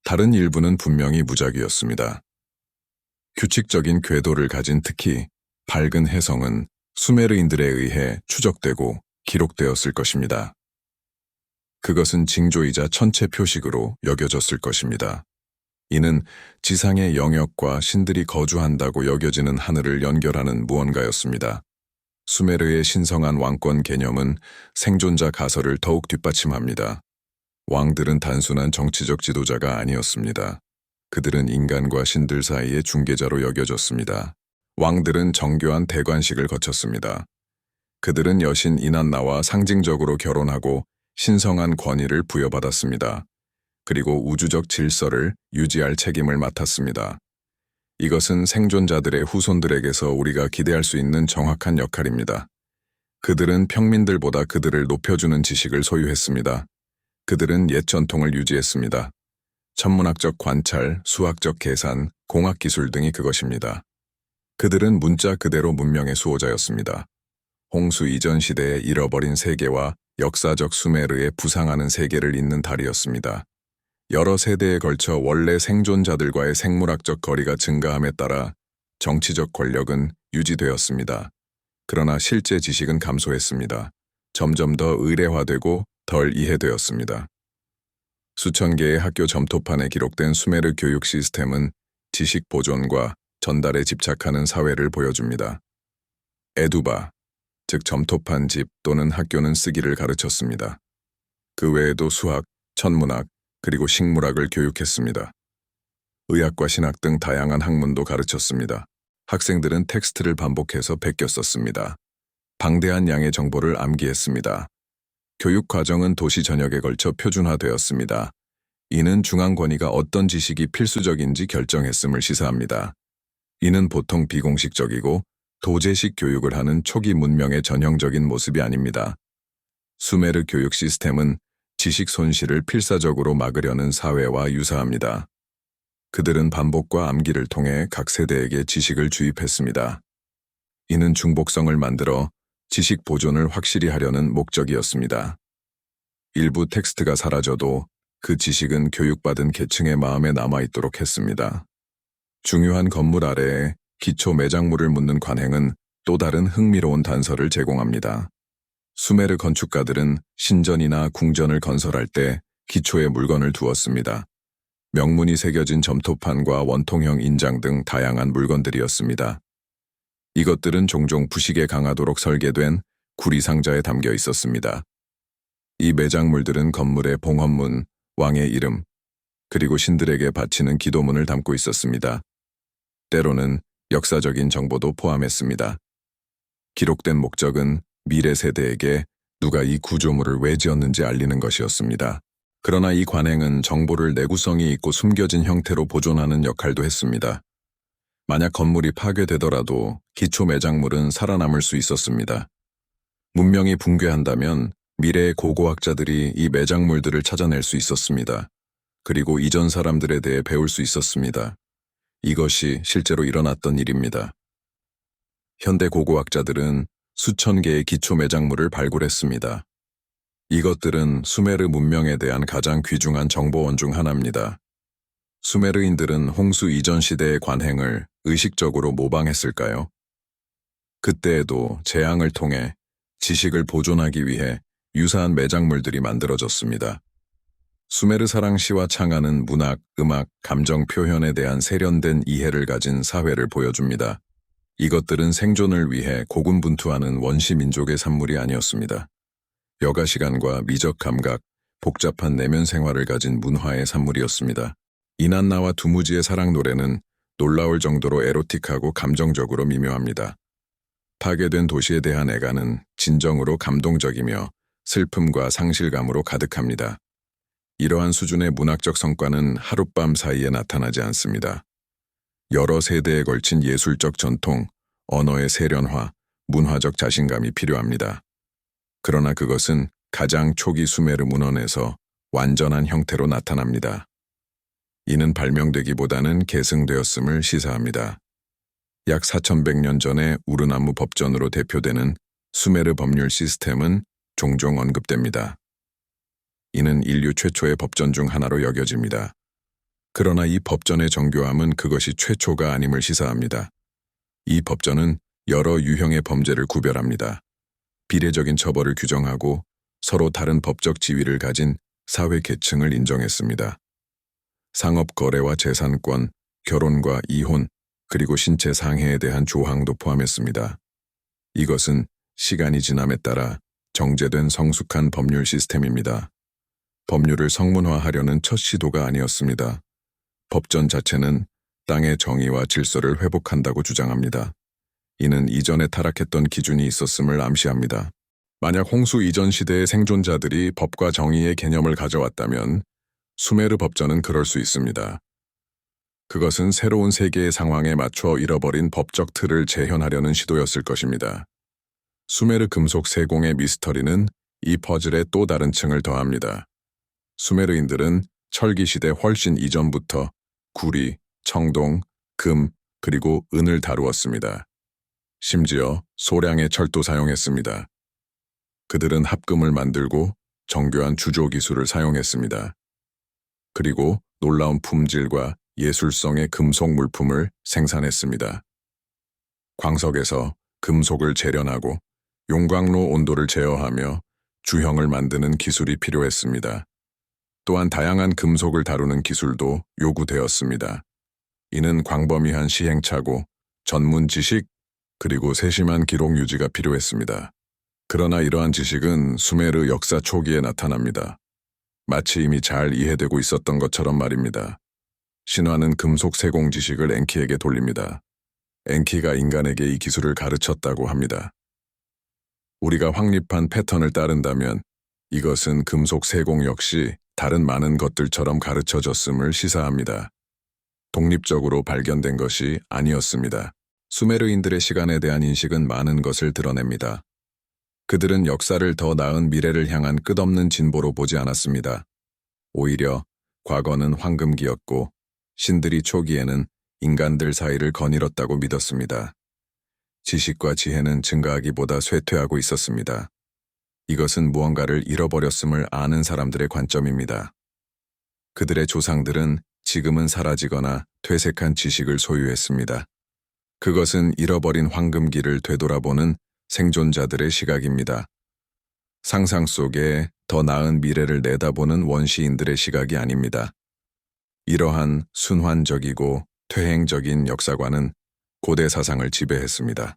다른 일부는 분명히 무작위였습니다. 규칙적인 궤도를 가진 특히 밝은 혜성은 수메르인들에 의해 추적되고 기록되었을 것입니다. 그것은 징조이자 천체 표식으로 여겨졌을 것입니다. 이는 지상의 영역과 신들이 거주한다고 여겨지는 하늘을 연결하는 무언가였습니다. 수메르의 신성한 왕권 개념은 생존자 가설을 더욱 뒷받침합니다. 왕들은 단순한 정치적 지도자가 아니었습니다. 그들은 인간과 신들 사이의 중개자로 여겨졌습니다. 왕들은 정교한 대관식을 거쳤습니다. 그들은 여신 이난나와 상징적으로 결혼하고 신성한 권위를 부여받았습니다. 그리고 우주적 질서를 유지할 책임을 맡았습니다. 이것은 생존자들의 후손들에게서 우리가 기대할 수 있는 정확한 역할입니다. 그들은 평민들보다 그들을 높여주는 지식을 소유했습니다. 그들은 옛 전통을 유지했습니다. 천문학적 관찰, 수학적 계산, 공학기술 등이 그것입니다. 그들은 문자 그대로 문명의 수호자였습니다. 홍수 이전 시대의 잃어버린 세계와 역사적 수메르의 부상하는 세계를 잇는 달이었습니다. 여러 세대에 걸쳐 원래 생존자들과의 생물학적 거리가 증가함에 따라 정치적 권력은 유지되었습니다. 그러나 실제 지식은 감소했습니다. 점점 더 의례화되고 덜 이해되었습니다. 수천 개의 학교 점토판에 기록된 수메르 교육 시스템은 지식 보존과 전달에 집착하는 사회를 보여줍니다. 에두바, 즉 점토판 집 또는 학교는 쓰기를 가르쳤습니다. 그 외에도 수학, 천문학, 그리고 식물학을 교육했습니다. 의학과 신학 등 다양한 학문도 가르쳤습니다. 학생들은 텍스트를 반복해서 베껴 썼습니다. 방대한 양의 정보를 암기했습니다. 교육 과정은 도시 전역에 걸쳐 표준화되었습니다. 이는 중앙 권위가 어떤 지식이 필수적인지 결정했음을 시사합니다. 이는 보통 비공식적이고 도제식 교육을 하는 초기 문명의 전형적인 모습이 아닙니다. 수메르 교육 시스템은 지식 손실을 필사적으로 막으려는 사회와 유사합니다. 그들은 반복과 암기를 통해 각 세대에게 지식을 주입했습니다. 이는 중복성을 만들어 지식 보존을 확실히 하려는 목적이었습니다. 일부 텍스트가 사라져도 그 지식은 교육받은 계층의 마음에 남아있도록 했습니다. 중요한 건물 아래에 기초 매장물을 묻는 관행은 또 다른 흥미로운 단서를 제공합니다. 수메르 건축가들은 신전이나 궁전을 건설할 때 기초에 물건을 두었습니다. 명문이 새겨진 점토판과 원통형 인장 등 다양한 물건들이었습니다. 이것들은 종종 부식에 강하도록 설계된 구리상자에 담겨 있었습니다. 이 매장물들은 건물의 봉헌문, 왕의 이름, 그리고 신들에게 바치는 기도문을 담고 있었습니다. 때로는 역사적인 정보도 포함했습니다. 기록된 목적은 미래 세대에게 누가 이 구조물을 왜 지었는지 알리는 것이었습니다. 그러나 이 관행은 정보를 내구성이 있고 숨겨진 형태로 보존하는 역할도 했습니다. 만약 건물이 파괴되더라도 기초 매장물은 살아남을 수 있었습니다. 문명이 붕괴한다면 미래의 고고학자들이 이 매장물들을 찾아낼 수 있었습니다. 그리고 이전 사람들에 대해 배울 수 있었습니다. 이것이 실제로 일어났던 일입니다. 현대 고고학자들은 수천 개의 기초 매장물을 발굴했습니다. 이것들은 수메르 문명에 대한 가장 귀중한 정보원 중 하나입니다. 수메르인들은 홍수 이전 시대의 관행을 의식적으로 모방했을까요? 그때에도 재앙을 통해 지식을 보존하기 위해 유사한 매장물들이 만들어졌습니다. 수메르 사랑시와 창안은 문학, 음악, 감정 표현에 대한 세련된 이해를 가진 사회를 보여줍니다. 이것들은 생존을 위해 고군분투하는 원시 민족의 산물이 아니었습니다. 여가 시간과 미적 감각, 복잡한 내면 생활을 가진 문화의 산물이었습니다. 이난나와 두무지의 사랑 노래는 놀라울 정도로 에로틱하고 감정적으로 미묘합니다. 파괴된 도시에 대한 애가는 진정으로 감동적이며 슬픔과 상실감으로 가득합니다. 이러한 수준의 문학적 성과는 하룻밤 사이에 나타나지 않습니다. 여러 세대에 걸친 예술적 전통, 언어의 세련화, 문화적 자신감이 필요합니다. 그러나 그것은 가장 초기 수메르 문헌에서 완전한 형태로 나타납니다. 이는 발명되기보다는 계승되었음을 시사합니다. 약 4100년 전의 우르나무 법전으로 대표되는 수메르 법률 시스템은 종종 언급됩니다. 이는 인류 최초의 법전 중 하나로 여겨집니다. 그러나 이 법전의 정교함은 그것이 최초가 아님을 시사합니다. 이 법전은 여러 유형의 범죄를 구별합니다. 비례적인 처벌을 규정하고 서로 다른 법적 지위를 가진 사회 계층을 인정했습니다. 상업 거래와 재산권, 결혼과 이혼, 그리고 신체 상해에 대한 조항도 포함했습니다. 이것은 시간이 지남에 따라 정제된 성숙한 법률 시스템입니다. 법률을 성문화하려는 첫 시도가 아니었습니다. 법전 자체는 땅의 정의와 질서를 회복한다고 주장합니다. 이는 이전에 타락했던 기준이 있었음을 암시합니다. 만약 홍수 이전 시대의 생존자들이 법과 정의의 개념을 가져왔다면 수메르 법전은 그럴 수 있습니다. 그것은 새로운 세계의 상황에 맞춰 잃어버린 법적 틀을 재현하려는 시도였을 것입니다. 수메르 금속 세공의 미스터리는 이 퍼즐에 또 다른 층을 더합니다. 수메르인들은 철기 시대 훨씬 이전부터 구리, 청동, 금, 그리고 은을 다루었습니다. 심지어 소량의 철도 사용했습니다. 그들은 합금을 만들고 정교한 주조 기술을 사용했습니다. 그리고 놀라운 품질과 예술성의 금속 물품을 생산했습니다. 광석에서 금속을 재련하고 용광로 온도를 제어하며 주형을 만드는 기술이 필요했습니다. 또한 다양한 금속을 다루는 기술도 요구되었습니다. 이는 광범위한 시행착오, 전문 지식, 그리고 세심한 기록 유지가 필요했습니다. 그러나 이러한 지식은 수메르 역사 초기에 나타납니다. 마치 이미 잘 이해되고 있었던 것처럼 말입니다. 신화는 금속 세공 지식을 엔키에게 돌립니다. 엔키가 인간에게 이 기술을 가르쳤다고 합니다. 우리가 확립한 패턴을 따른다면 이것은 금속 세공 역시 다른 많은 것들처럼 가르쳐졌음을 시사합니다. 독립적으로 발견된 것이 아니었습니다. 수메르인들의 시간에 대한 인식은 많은 것을 드러냅니다. 그들은 역사를 더 나은 미래를 향한 끝없는 진보로 보지 않았습니다. 오히려 과거는 황금기였고 신들이 초기에는 인간들 사이를 거닐었다고 믿었습니다. 지식과 지혜는 증가하기보다 쇠퇴하고 있었습니다. 이것은 무언가를 잃어버렸음을 아는 사람들의 관점입니다. 그들의 조상들은 지금은 사라지거나 퇴색한 지식을 소유했습니다. 그것은 잃어버린 황금기를 되돌아보는 생존자들의 시각입니다. 상상 속에 더 나은 미래를 내다보는 원시인들의 시각이 아닙니다. 이러한 순환적이고 퇴행적인 역사관은 고대 사상을 지배했습니다.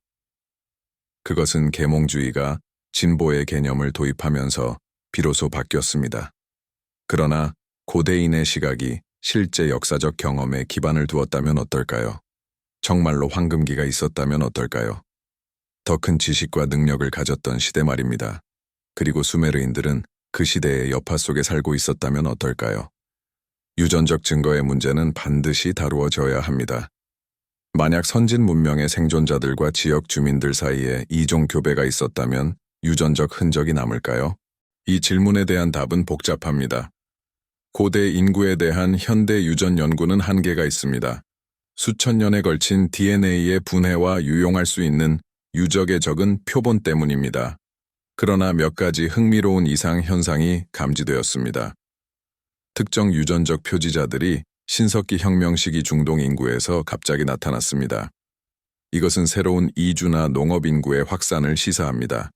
그것은 계몽주의가 진보의 개념을 도입하면서 비로소 바뀌었습니다. 그러나 고대인의 시각이 실제 역사적 경험에 기반을 두었다면 어떨까요? 정말로 황금기가 있었다면 어떨까요? 더 큰 지식과 능력을 가졌던 시대 말입니다. 그리고 수메르인들은 그 시대의 여파 속에 살고 있었다면 어떨까요? 유전적 증거의 문제는 반드시 다루어져야 합니다. 만약 선진 문명의 생존자들과 지역 주민들 사이에 이종 교배가 있었다면 유전적 흔적이 남을까요? 이 질문에 대한 답은 복잡합니다. 고대 인구에 대한 현대 유전 연구는 한계가 있습니다. 수천 년에 걸친 DNA의 분해와 유용할 수 있는 유적의 적은 표본 때문입니다. 그러나 몇 가지 흥미로운 이상 현상이 감지되었습니다. 특정 유전적 표지자들이 신석기 혁명 시기 중동 인구에서 갑자기 나타났습니다. 이것은 새로운 이주나 농업 인구의 확산을 시사합니다.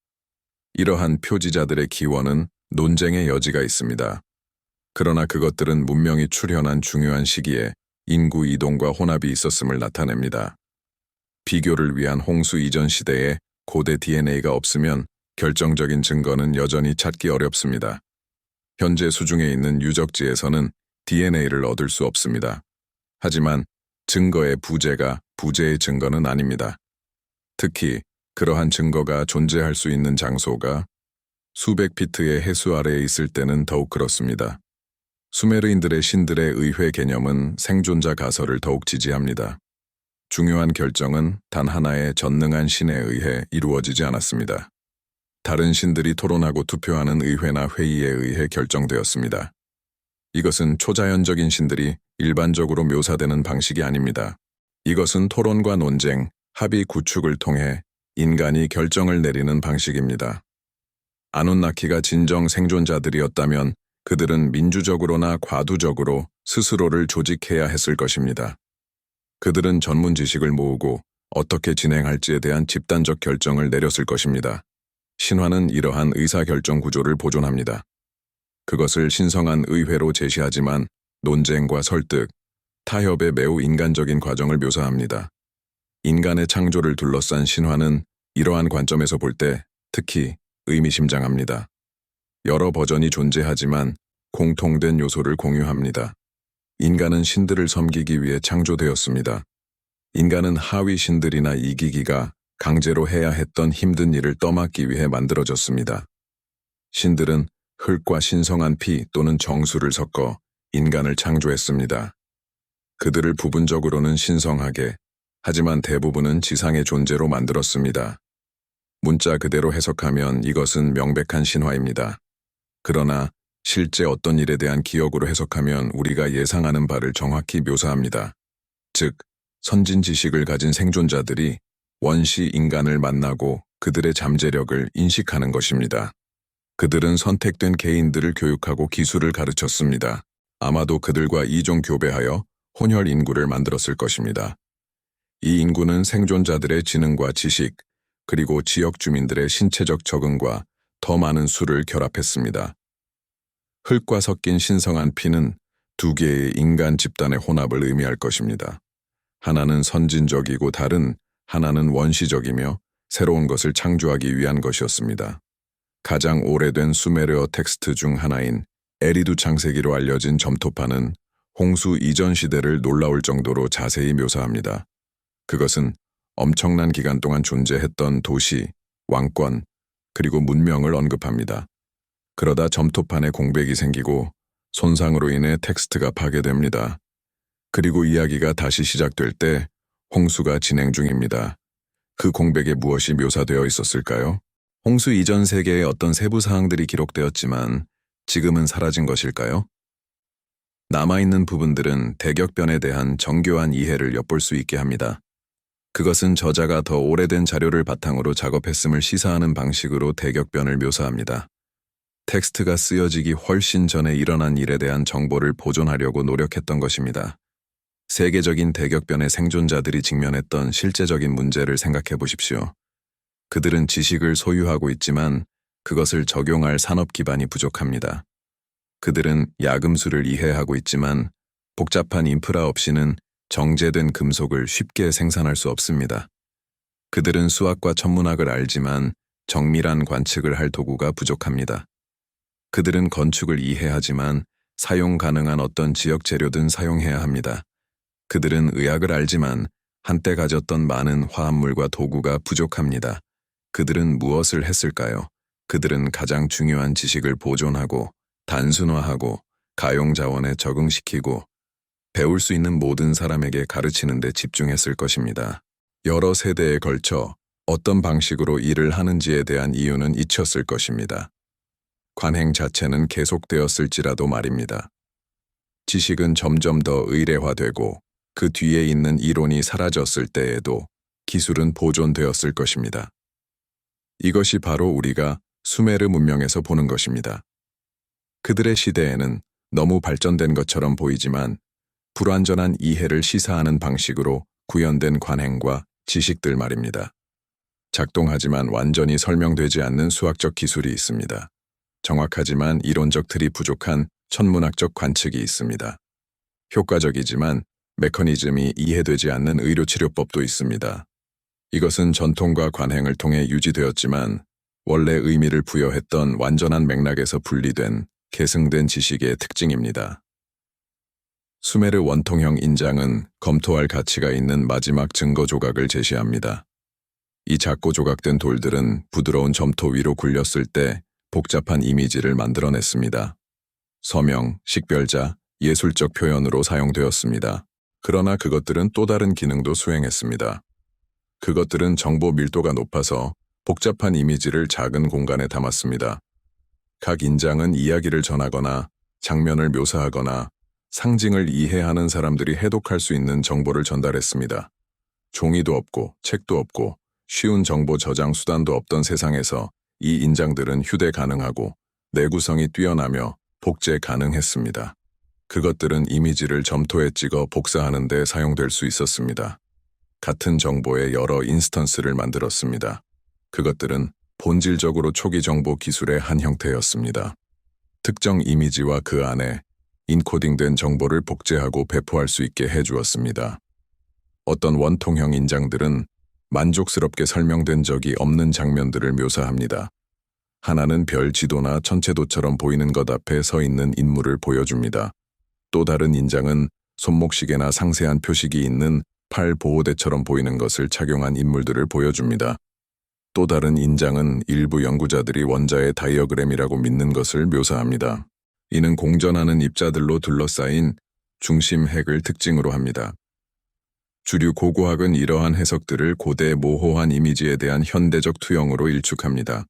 이러한 표지자들의 기원은 논쟁의 여지가 있습니다. 그러나 그것들은 문명이 출현한 중요한 시기에 인구 이동과 혼합이 있었음을 나타냅니다. 비교를 위한 홍수 이전 시대에 고대 DNA가 없으면 결정적인 증거는 여전히 찾기 어렵습니다. 현재 수중에 있는 유적지에서는 DNA를 얻을 수 없습니다. 하지만 증거의 부재가 부재의 증거는 아닙니다. 특히 그러한 증거가 존재할 수 있는 장소가 수백 피트의 해수 아래에 있을 때는 더욱 그렇습니다. 수메르인들의 신들의 의회 개념은 생존자 가설을 더욱 지지합니다. 중요한 결정은 단 하나의 전능한 신에 의해 이루어지지 않았습니다. 다른 신들이 토론하고 투표하는 의회나 회의에 의해 결정되었습니다. 이것은 초자연적인 신들이 일반적으로 묘사되는 방식이 아닙니다. 이것은 토론과 논쟁, 합의 구축을 통해 인간이 결정을 내리는 방식입니다. 아눈나키가 진정 생존자들이었다면 그들은 민주적으로나 과두적으로 스스로를 조직해야 했을 것입니다. 그들은 전문 지식을 모으고 어떻게 진행할지에 대한 집단적 결정을 내렸을 것입니다. 신화는 이러한 의사결정 구조를 보존합니다. 그것을 신성한 의회로 제시하지만 논쟁과 설득, 타협의 매우 인간적인 과정을 묘사합니다. 인간의 창조를 둘러싼 신화는 이러한 관점에서 볼 때 특히 의미심장합니다. 여러 버전이 존재하지만 공통된 요소를 공유합니다. 인간은 신들을 섬기기 위해 창조되었습니다. 인간은 하위 신들이나 이기기가 강제로 해야 했던 힘든 일을 떠맡기 위해 만들어졌습니다. 신들은 흙과 신성한 피 또는 정수를 섞어 인간을 창조했습니다. 그들을 부분적으로는 신성하게, 하지만 대부분은 지상의 존재로 만들었습니다. 문자 그대로 해석하면 이것은 명백한 신화입니다. 그러나 실제 어떤 일에 대한 기억으로 해석하면 우리가 예상하는 바를 정확히 묘사합니다. 즉, 선진 지식을 가진 생존자들이 원시 인간을 만나고 그들의 잠재력을 인식하는 것입니다. 그들은 선택된 개인들을 교육하고 기술을 가르쳤습니다. 아마도 그들과 이종 교배하여 혼혈 인구를 만들었을 것입니다. 이 인구는 생존자들의 지능과 지식, 그리고 지역 주민들의 신체적 적응과 더 많은 수를 결합했습니다. 흙과 섞인 신성한 피는 두 개의 인간 집단의 혼합을 의미할 것입니다. 하나는 선진적이고 하나는 원시적이며 새로운 것을 창조하기 위한 것이었습니다. 가장 오래된 수메르어 텍스트 중 하나인 에리두 창세기로 알려진 점토파는 홍수 이전 시대를 놀라울 정도로 자세히 묘사합니다. 그것은 엄청난 기간 동안 존재했던 도시, 왕권, 그리고 문명을 언급합니다. 그러다 점토판에 공백이 생기고 손상으로 인해 텍스트가 파괴됩니다. 그리고 이야기가 다시 시작될 때 홍수가 진행 중입니다. 그 공백에 무엇이 묘사되어 있었을까요? 홍수 이전 세계의 어떤 세부 사항들이 기록되었지만 지금은 사라진 것일까요? 남아있는 부분들은 대격변에 대한 정교한 이해를 엿볼 수 있게 합니다. 그것은 저자가 더 오래된 자료를 바탕으로 작업했음을 시사하는 방식으로 대격변을 묘사합니다. 텍스트가 쓰여지기 훨씬 전에 일어난 일에 대한 정보를 보존하려고 노력했던 것입니다. 세계적인 대격변의 생존자들이 직면했던 실제적인 문제를 생각해 보십시오. 그들은 지식을 소유하고 있지만 그것을 적용할 산업 기반이 부족합니다. 그들은 야금수를 이해하고 있지만 복잡한 인프라 없이는 정제된 금속을 쉽게 생산할 수 없습니다. 그들은 수학과 천문학을 알지만 정밀한 관측을 할 도구가 부족합니다. 그들은 건축을 이해하지만 사용 가능한 어떤 지역 재료든 사용해야 합니다. 그들은 의학을 알지만 한때 가졌던 많은 화합물과 도구가 부족합니다. 그들은 무엇을 했을까요? 그들은 가장 중요한 지식을 보존하고 단순화하고 가용 자원에 적응시키고 배울 수 있는 모든 사람에게 가르치는 데 집중했을 것입니다. 여러 세대에 걸쳐 어떤 방식으로 일을 하는지에 대한 이유는 잊혔을 것입니다. 관행 자체는 계속되었을지라도 말입니다. 지식은 점점 더 의례화되고 그 뒤에 있는 이론이 사라졌을 때에도 기술은 보존되었을 것입니다. 이것이 바로 우리가 수메르 문명에서 보는 것입니다. 그들의 시대에는 너무 발전된 것처럼 보이지만 불완전한 이해를 시사하는 방식으로 구현된 관행과 지식들 말입니다. 작동하지만 완전히 설명되지 않는 수학적 기술이 있습니다. 정확하지만 이론적 틀이 부족한 천문학적 관측이 있습니다. 효과적이지만 메커니즘이 이해되지 않는 의료치료법도 있습니다. 이것은 전통과 관행을 통해 유지되었지만 원래 의미를 부여했던 완전한 맥락에서 분리된 계승된 지식의 특징입니다. 수메르 원통형 인장은 검토할 가치가 있는 마지막 증거 조각을 제시합니다. 이 작고 조각된 돌들은 부드러운 점토 위로 굴렸을 때 복잡한 이미지를 만들어냈습니다. 서명, 식별자, 예술적 표현으로 사용되었습니다. 그러나 그것들은 또 다른 기능도 수행했습니다. 그것들은 정보 밀도가 높아서 복잡한 이미지를 작은 공간에 담았습니다. 각 인장은 이야기를 전하거나 장면을 묘사하거나 상징을 이해하는 사람들이 해독할 수 있는 정보를 전달했습니다. 종이도 없고 책도 없고 쉬운 정보 저장 수단도 없던 세상에서 이 인장들은 휴대 가능하고 내구성이 뛰어나며 복제 가능했습니다. 그것들은 이미지를 점토에 찍어 복사하는 데 사용될 수 있었습니다. 같은 정보의 여러 인스턴스를 만들었습니다. 그것들은 본질적으로 초기 정보 기술의 한 형태였습니다. 특정 이미지와 그 안에 인코딩된 정보를 복제하고 배포할 수 있게 해주었습니다. 어떤 원통형 인장들은 만족스럽게 설명된 적이 없는 장면들을 묘사합니다. 하나는 별 지도나 천체도처럼 보이는 것 앞에 서 있는 인물을 보여줍니다. 또 다른 인장은 손목시계나 상세한 표식이 있는 팔 보호대처럼 보이는 것을 착용한 인물들을 보여줍니다. 또 다른 인장은 일부 연구자들이 원자의 다이어그램이라고 믿는 것을 묘사합니다. 이는 공전하는 입자들로 둘러싸인 중심 핵을 특징으로 합니다. 주류 고고학은 이러한 해석들을 고대 모호한 이미지에 대한 현대적 투영으로 일축합니다.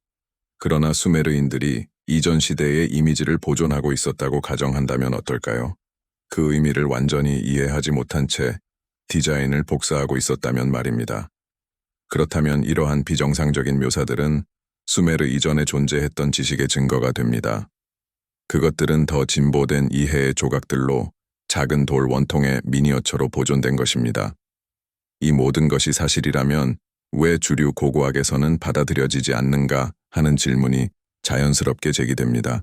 그러나 수메르인들이 이전 시대의 이미지를 보존하고 있었다고 가정한다면 어떨까요? 그 의미를 완전히 이해하지 못한 채 디자인을 복사하고 있었다면 말입니다. 그렇다면 이러한 비정상적인 묘사들은 수메르 이전에 존재했던 지식의 증거가 됩니다. 그것들은 더 진보된 이해의 조각들로 작은 돌 원통의 미니어처로 보존된 것입니다. 이 모든 것이 사실이라면 왜 주류 고고학에서는 받아들여지지 않는가 하는 질문이 자연스럽게 제기됩니다.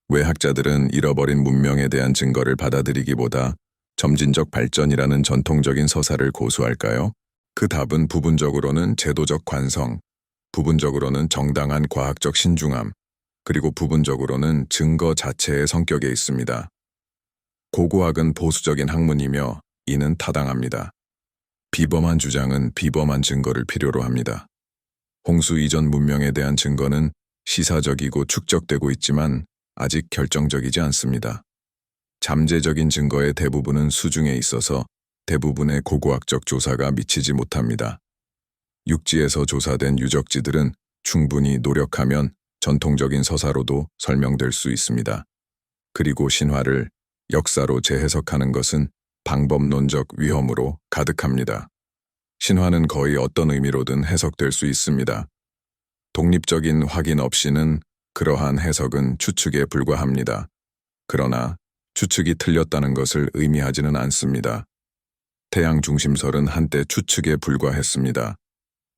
왜 학자들은 잃어버린 문명에 대한 증거를 받아들이기보다 점진적 발전이라는 전통적인 서사를 고수할까요? 그 답은 부분적으로는 제도적 관성, 부분적으로는 정당한 과학적 신중함, 그리고 부분적으로는 증거 자체의 성격에 있습니다. 고고학은 보수적인 학문이며 이는 타당합니다. 비범한 주장은 비범한 증거를 필요로 합니다. 홍수 이전 문명에 대한 증거는 시사적이고 축적되고 있지만 아직 결정적이지 않습니다. 잠재적인 증거의 대부분은 수중에 있어서 대부분의 고고학적 조사가 미치지 못합니다. 육지에서 조사된 유적지들은 충분히 노력하면 전통적인 서사로도 설명될 수 있습니다. 그리고 신화를 역사로 재해석하는 것은 방법론적 위험으로 가득합니다. 신화는 거의 어떤 의미로든 해석될 수 있습니다. 독립적인 확인 없이는 그러한 해석은 추측에 불과합니다. 그러나 추측이 틀렸다는 것을 의미하지는 않습니다. 태양 중심설은 한때 추측에 불과했습니다.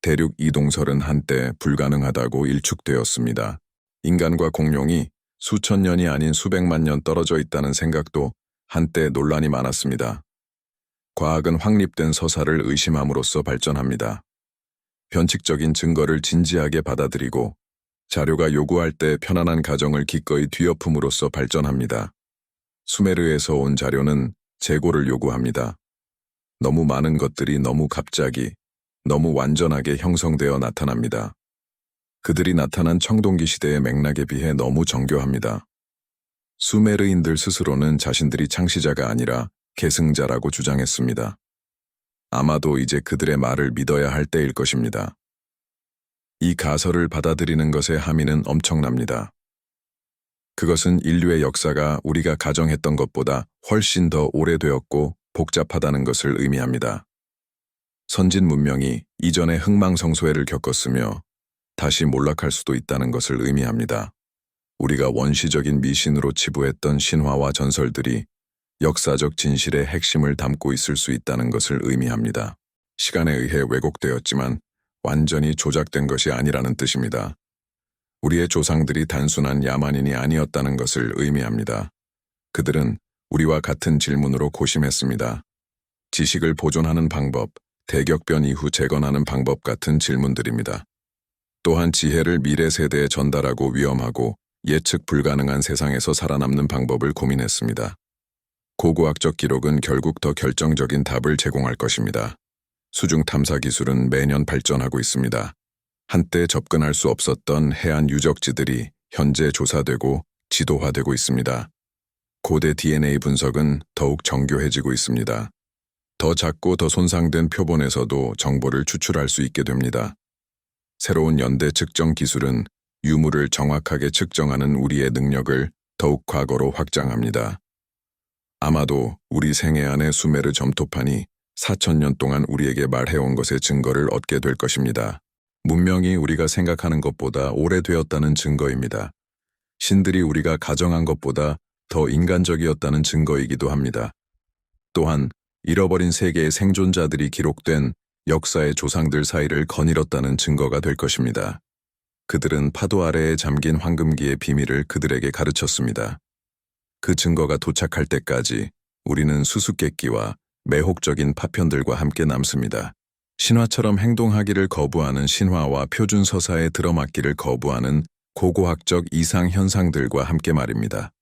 대륙 이동설은 한때 불가능하다고 일축되었습니다. 인간과 공룡이 수천 년이 아닌 수백만 년 떨어져 있다는 생각도 한때 논란이 많았습니다. 과학은 확립된 서사를 의심함으로써 발전합니다. 변칙적인 증거를 진지하게 받아들이고 자료가 요구할 때 편안한 가정을 기꺼이 뒤엎음으로써 발전합니다. 수메르에서 온 자료는 재고를 요구합니다. 너무 많은 것들이 너무 갑자기, 너무 완전하게 형성되어 나타납니다. 그들이 나타난 청동기 시대의 맥락에 비해 너무 정교합니다. 수메르인들 스스로는 자신들이 창시자가 아니라 계승자라고 주장했습니다. 아마도 이제 그들의 말을 믿어야 할 때일 것입니다. 이 가설을 받아들이는 것의 함의는 엄청납니다. 그것은 인류의 역사가 우리가 가정했던 것보다 훨씬 더 오래되었고 복잡하다는 것을 의미합니다. 선진 문명이 이전에 흥망성쇠를 겪었으며 다시 몰락할 수도 있다는 것을 의미합니다. 우리가 원시적인 미신으로 치부했던 신화와 전설들이 역사적 진실의 핵심을 담고 있을 수 있다는 것을 의미합니다. 시간에 의해 왜곡되었지만 완전히 조작된 것이 아니라는 뜻입니다. 우리의 조상들이 단순한 야만인이 아니었다는 것을 의미합니다. 그들은 우리와 같은 질문으로 고심했습니다. 지식을 보존하는 방법, 대격변 이후 재건하는 방법 같은 질문들입니다. 또한 지혜를 미래 세대에 전달하고 위험하고 예측 불가능한 세상에서 살아남는 방법을 고민했습니다. 고고학적 기록은 결국 더 결정적인 답을 제공할 것입니다. 수중 탐사 기술은 매년 발전하고 있습니다. 한때 접근할 수 없었던 해안 유적지들이 현재 조사되고 지도화되고 있습니다. 고대 DNA 분석은 더욱 정교해지고 있습니다. 더 작고 더 손상된 표본에서도 정보를 추출할 수 있게 됩니다. 새로운 연대 측정 기술은 유물을 정확하게 측정하는 우리의 능력을 더욱 과거로 확장합니다. 아마도 우리 생애 안의 수메르 점토판이 4,000년 동안 우리에게 말해온 것의 증거를 얻게 될 것입니다. 문명이 우리가 생각하는 것보다 오래되었다는 증거입니다. 신들이 우리가 가정한 것보다 더 인간적이었다는 증거이기도 합니다. 또한 잃어버린 세계의 생존자들이 기록된 역사의 조상들 사이를 거닐었다는 증거가 될 것입니다. 그들은 파도 아래에 잠긴 황금기의 비밀을 그들에게 가르쳤습니다. 그 증거가 도착할 때까지 우리는 수수께끼와 매혹적인 파편들과 함께 남습니다. 신화처럼 행동하기를 거부하는 신화와 표준 서사에 들어맞기를 거부하는 고고학적 이상 현상들과 함께 말입니다.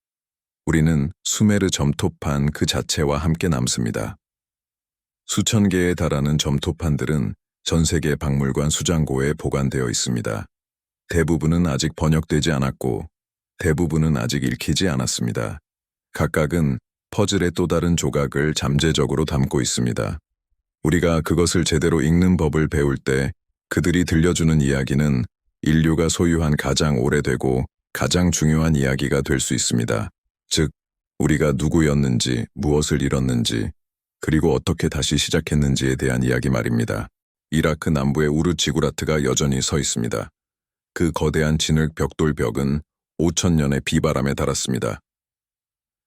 우리는 수메르 점토판 그 자체와 함께 남습니다. 수천 개에 달하는 점토판들은 전 세계 박물관 수장고에 보관되어 있습니다. 대부분은 아직 번역되지 않았고 대부분은 아직 읽히지 않았습니다. 각각은 퍼즐의 또 다른 조각을 잠재적으로 담고 있습니다. 우리가 그것을 제대로 읽는 법을 배울 때 그들이 들려주는 이야기는 인류가 소유한 가장 오래되고 가장 중요한 이야기가 될 수 있습니다. 즉, 우리가 누구였는지, 무엇을 잃었는지, 그리고 어떻게 다시 시작했는지에 대한 이야기 말입니다. 이라크 남부의 우르 지구라트가 여전히 서 있습니다. 그 거대한 진흙 벽돌벽은 5,000년의 비바람에 닳았습니다.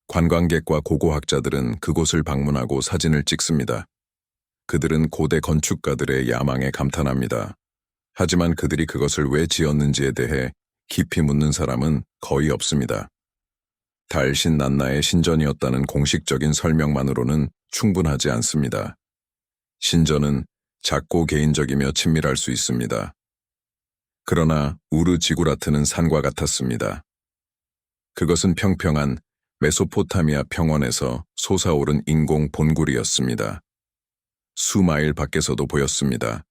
관광객과 고고학자들은 그곳을 방문하고 사진을 찍습니다. 그들은 고대 건축가들의 야망에 감탄합니다. 하지만 그들이 그것을 왜 지었는지에 대해 깊이 묻는 사람은 거의 없습니다. 달신 난나의 신전이었다는 공식적인 설명만으로는 충분하지 않습니다. 신전은 작고 개인적이며 친밀할 수 있습니다. 그러나 우르 지구라트는 산과 같았습니다. 그것은 평평한 메소포타미아 평원에서 솟아오른 인공 본굴이었습니다. 수마일 밖에서도 보였습니다.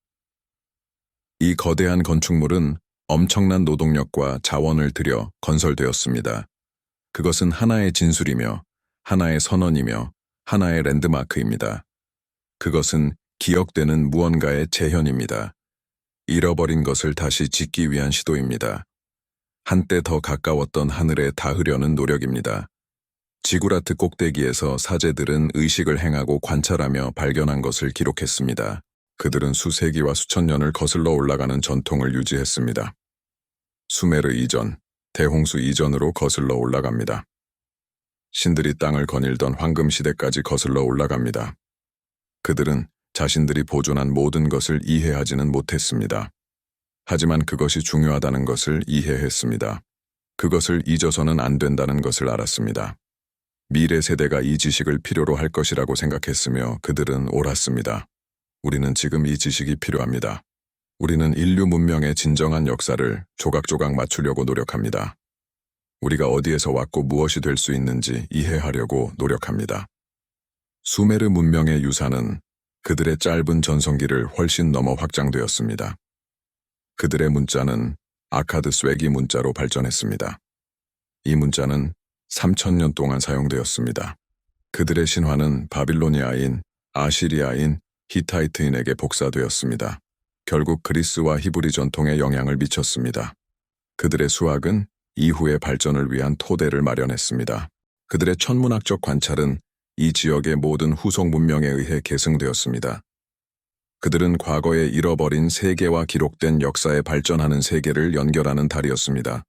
이 거대한 건축물은 엄청난 노동력과 자원을 들여 건설되었습니다. 그것은 하나의 진술이며 하나의 선언이며 하나의 랜드마크입니다. 그것은 기억되는 무언가의 재현입니다. 잃어버린 것을 다시 짓기 위한 시도입니다. 한때 더 가까웠던 하늘에 닿으려는 노력입니다. 지구라트 꼭대기에서 사제들은 의식을 행하고 관찰하며 발견한 것을 기록했습니다. 그들은 수세기와 수천 년을 거슬러 올라가는 전통을 유지했습니다. 수메르 이전, 대홍수 이전으로 거슬러 올라갑니다. 신들이 땅을 거닐던 황금 시대까지 거슬러 올라갑니다. 그들은 자신들이 보존한 모든 것을 이해하지는 못했습니다. 하지만 그것이 중요하다는 것을 이해했습니다. 그것을 잊어서는 안 된다는 것을 알았습니다. 미래 세대가 이 지식을 필요로 할 것이라고 생각했으며 그들은 옳았습니다. 우리는 지금 이 지식이 필요합니다. 우리는 인류 문명의 진정한 역사를 조각조각 맞추려고 노력합니다. 우리가 어디에서 왔고 무엇이 될 수 있는지 이해하려고 노력합니다. 수메르 문명의 유산은 그들의 짧은 전성기를 훨씬 넘어 확장되었습니다. 그들의 문자는 아카드 쐐기 문자로 발전했습니다. 이 문자는 3,000년 동안 사용되었습니다. 그들의 신화는 바빌로니아인, 아시리아인, 히타이트인에게 복사되었습니다. 결국 그리스와 히브리 전통에 영향을 미쳤습니다. 그들의 수학은 이후의 발전을 위한 토대를 마련했습니다. 그들의 천문학적 관찰은 이 지역의 모든 후속 문명에 의해 계승되었습니다. 그들은 과거에 잃어버린 세계와 기록된 역사에 발전하는 세계를 연결하는 달이었습니다.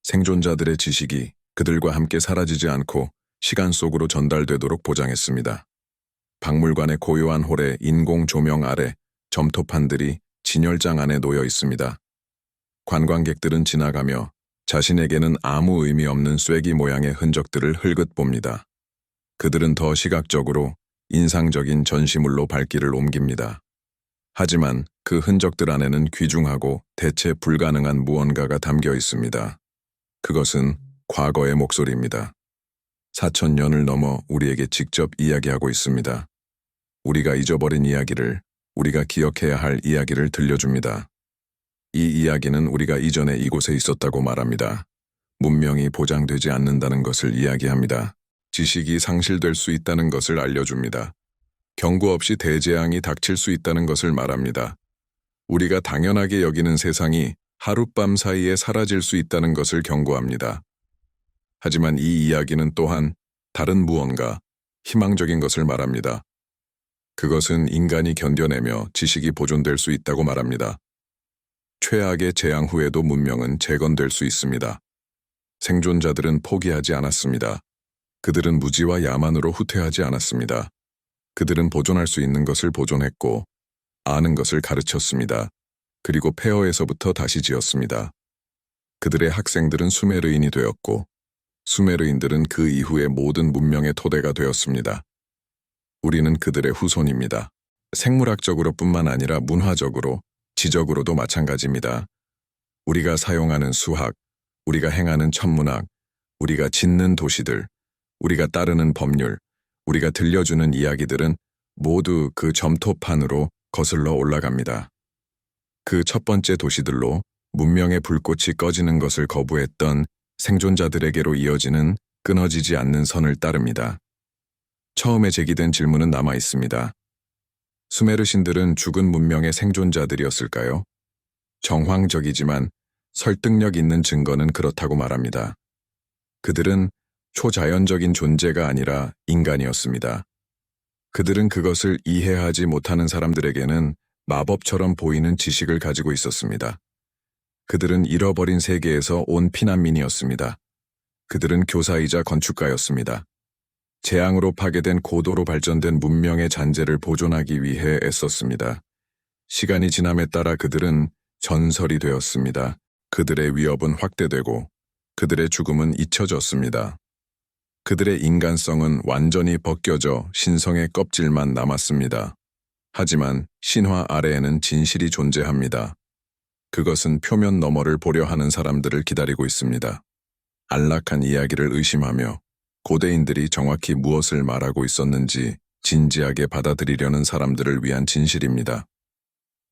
생존자들의 지식이 그들과 함께 사라지지 않고 시간 속으로 전달되도록 보장했습니다. 박물관의 고요한 홀에 인공 조명 아래 점토판들이 진열장 안에 놓여 있습니다. 관광객들은 지나가며 자신에게는 아무 의미 없는 쐐기 모양의 흔적들을 흘끗 봅니다. 그들은 더 시각적으로 인상적인 전시물로 발길을 옮깁니다. 하지만 그 흔적들 안에는 귀중하고 대체 불가능한 무언가가 담겨 있습니다. 그것은 과거의 목소리입니다. 4,000년을 넘어 우리에게 직접 이야기하고 있습니다. 우리가 잊어버린 이야기를, 우리가 기억해야 할 이야기를 들려줍니다. 이 이야기는 우리가 이전에 이곳에 있었다고 말합니다. 문명이 보장되지 않는다는 것을 이야기합니다. 지식이 상실될 수 있다는 것을 알려줍니다. 경고 없이 대재앙이 닥칠 수 있다는 것을 말합니다. 우리가 당연하게 여기는 세상이 하룻밤 사이에 사라질 수 있다는 것을 경고합니다. 하지만 이 이야기는 또한 다른 무언가, 희망적인 것을 말합니다. 그것은 인간이 견뎌내며 지식이 보존될 수 있다고 말합니다. 최악의 재앙 후에도 문명은 재건될 수 있습니다. 생존자들은 포기하지 않았습니다. 그들은 무지와 야만으로 후퇴하지 않았습니다. 그들은 보존할 수 있는 것을 보존했고 아는 것을 가르쳤습니다. 그리고 폐허에서부터 다시 지었습니다. 그들의 학생들은 수메르인이 되었고 수메르인들은 그 이후의 모든 문명의 토대가 되었습니다. 우리는 그들의 후손입니다. 생물학적으로 뿐만 아니라 문화적으로, 지적으로도 마찬가지입니다. 우리가 사용하는 수학, 우리가 행하는 천문학, 우리가 짓는 도시들, 우리가 따르는 법률, 우리가 들려주는 이야기들은 모두 그 점토판으로 거슬러 올라갑니다. 그 첫 번째 도시들로 문명의 불꽃이 꺼지는 것을 거부했던 생존자들에게로 이어지는 끊어지지 않는 선을 따릅니다. 처음에 제기된 질문은 남아 있습니다. 수메르 신들은 죽은 문명의 생존자들이었을까요? 정황적이지만 설득력 있는 증거는 그렇다고 말합니다. 그들은 초자연적인 존재가 아니라 인간이었습니다. 그들은 그것을 이해하지 못하는 사람들에게는 마법처럼 보이는 지식을 가지고 있었습니다. 그들은 잃어버린 세계에서 온 피난민이었습니다. 그들은 교사이자 건축가였습니다. 재앙으로 파괴된 고도로 발전된 문명의 잔재를 보존하기 위해 애썼습니다. 시간이 지남에 따라 그들은 전설이 되었습니다. 그들의 위협은 확대되고 그들의 죽음은 잊혀졌습니다. 그들의 인간성은 완전히 벗겨져 신성의 껍질만 남았습니다. 하지만 신화 아래에는 진실이 존재합니다. 그것은 표면 너머를 보려 하는 사람들을 기다리고 있습니다. 안락한 이야기를 의심하며 고대인들이 정확히 무엇을 말하고 있었는지 진지하게 받아들이려는 사람들을 위한 진실입니다.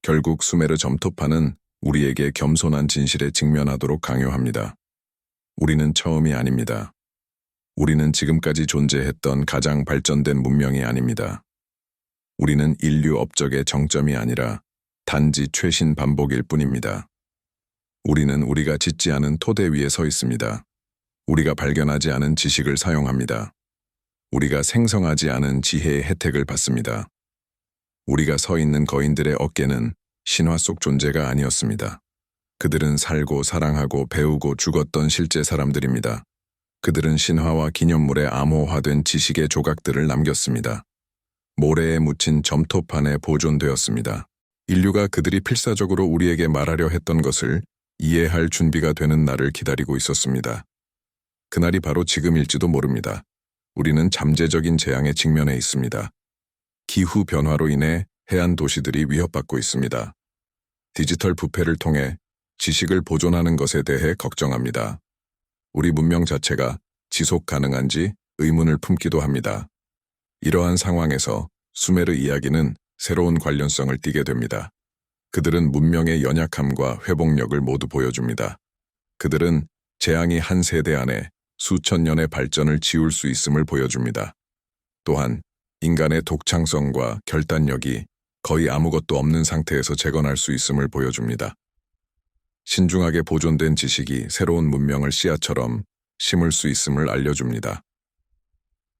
결국 수메르 점토파는 우리에게 겸손한 진실에 직면하도록 강요합니다. 우리는 처음이 아닙니다. 우리는 지금까지 존재했던 가장 발전된 문명이 아닙니다. 우리는 인류 업적의 정점이 아니라 단지 최신 반복일 뿐입니다. 우리는 우리가 짓지 않은 토대 위에 서 있습니다. 우리가 발견하지 않은 지식을 사용합니다. 우리가 생성하지 않은 지혜의 혜택을 받습니다. 우리가 서 있는 거인들의 어깨는 신화 속 존재가 아니었습니다. 그들은 살고 사랑하고 배우고 죽었던 실제 사람들입니다. 그들은 신화와 기념물에 암호화된 지식의 조각들을 남겼습니다. 모래에 묻힌 점토판에 보존되었습니다. 인류가 그들이 필사적으로 우리에게 말하려 했던 것을 이해할 준비가 되는 날을 기다리고 있었습니다. 그날이 바로 지금일지도 모릅니다. 우리는 잠재적인 재앙에 직면해 있습니다. 기후 변화로 인해 해안 도시들이 위협받고 있습니다. 디지털 부패를 통해 지식을 보존하는 것에 대해 걱정합니다. 우리 문명 자체가 지속 가능한지 의문을 품기도 합니다. 이러한 상황에서 수메르 이야기는 새로운 관련성을 띠게 됩니다. 그들은 문명의 연약함과 회복력을 모두 보여줍니다. 그들은 재앙이 한 세대 안에 수천 년의 발전을 지울 수 있음을 보여줍니다. 또한 인간의 독창성과 결단력이 거의 아무것도 없는 상태에서 재건할 수 있음을 보여줍니다. 신중하게 보존된 지식이 새로운 문명을 씨앗처럼 심을 수 있음을 알려줍니다.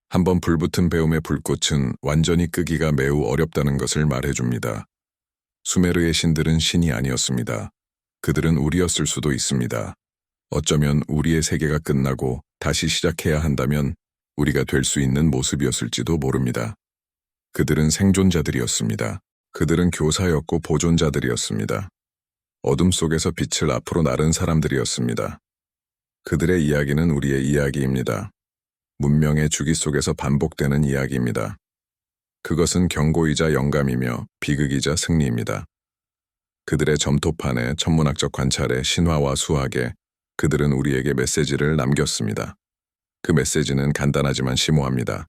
한번 불붙은 배움의 불꽃은 완전히 끄기가 매우 어렵다는 것을 말해줍니다. 수메르의 신들은 신이 아니었습니다. 그들은 우리였을 수도 있습니다. 어쩌면 우리의 세계가 끝나고 다시 시작해야 한다면 우리가 될 수 있는 모습이었을지도 모릅니다. 그들은 생존자들이었습니다. 그들은 교사였고 보존자들이었습니다. 어둠 속에서 빛을 앞으로 나른 사람들이었습니다. 그들의 이야기는 우리의 이야기입니다. 문명의 주기 속에서 반복되는 이야기입니다. 그것은 경고이자 영감이며 비극이자 승리입니다. 그들의 점토판에 천문학적 관찰에 신화와 수학에 그들은 우리에게 메시지를 남겼습니다. 그 메시지는 간단하지만 심오합니다.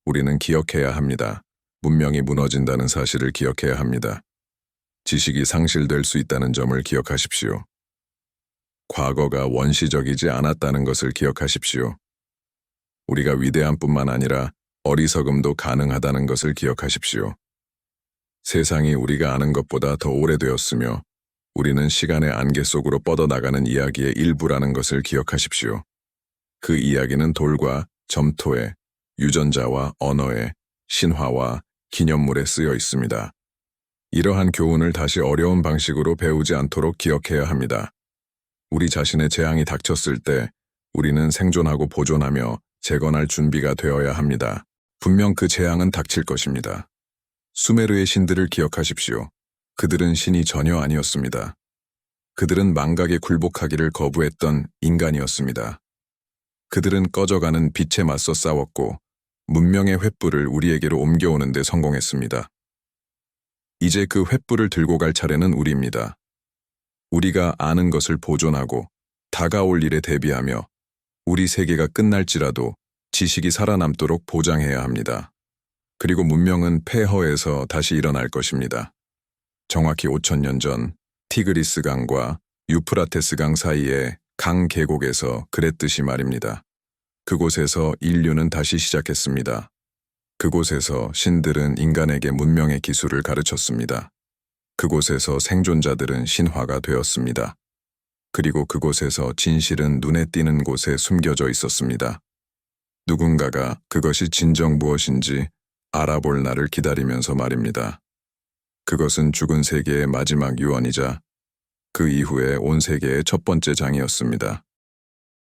우리는 기억해야 합니다. 문명이 무너진다는 사실을 기억해야 합니다. 지식이 상실될 수 있다는 점을 기억하십시오. 과거가 원시적이지 않았다는 것을 기억하십시오. 우리가 위대한 뿐만 아니라 어리석음도 가능하다는 것을 기억하십시오. 세상이 우리가 아는 것보다 더 오래되었으며 우리는 시간의 안개 속으로 뻗어나가는 이야기의 일부라는 것을 기억하십시오. 그 이야기는 돌과 점토에, 유전자와 언어에, 신화와 기념물에 쓰여 있습니다. 이러한 교훈을 다시 어려운 방식으로 배우지 않도록 기억해야 합니다. 우리 자신의 재앙이 닥쳤을 때 우리는 생존하고 보존하며 재건할 준비가 되어야 합니다. 분명 그 재앙은 닥칠 것입니다. 수메르의 신들을 기억하십시오. 그들은 신이 전혀 아니었습니다. 그들은 망각에 굴복하기를 거부했던 인간이었습니다. 그들은 꺼져가는 빛에 맞서 싸웠고 문명의 횃불을 우리에게로 옮겨오는 데 성공했습니다. 이제 그 횃불을 들고 갈 차례는 우리입니다. 우리가 아는 것을 보존하고 다가올 일에 대비하며 우리 세계가 끝날지라도 지식이 살아남도록 보장해야 합니다. 그리고 문명은 폐허에서 다시 일어날 것입니다. 정확히 5,000년 전 티그리스 강과 유프라테스 강 사이의 강 계곡에서 그랬듯이 말입니다. 그곳에서 인류는 다시 시작했습니다. 그곳에서 신들은 인간에게 문명의 기술을 가르쳤습니다. 그곳에서 생존자들은 신화가 되었습니다. 그리고 그곳에서 진실은 눈에 띄는 곳에 숨겨져 있었습니다. 누군가가 그것이 진정 무엇인지 알아볼 날을 기다리면서 말입니다. 그것은 죽은 세계의 마지막 유언이자 그 이후에 온 세계의 첫 번째 장이었습니다.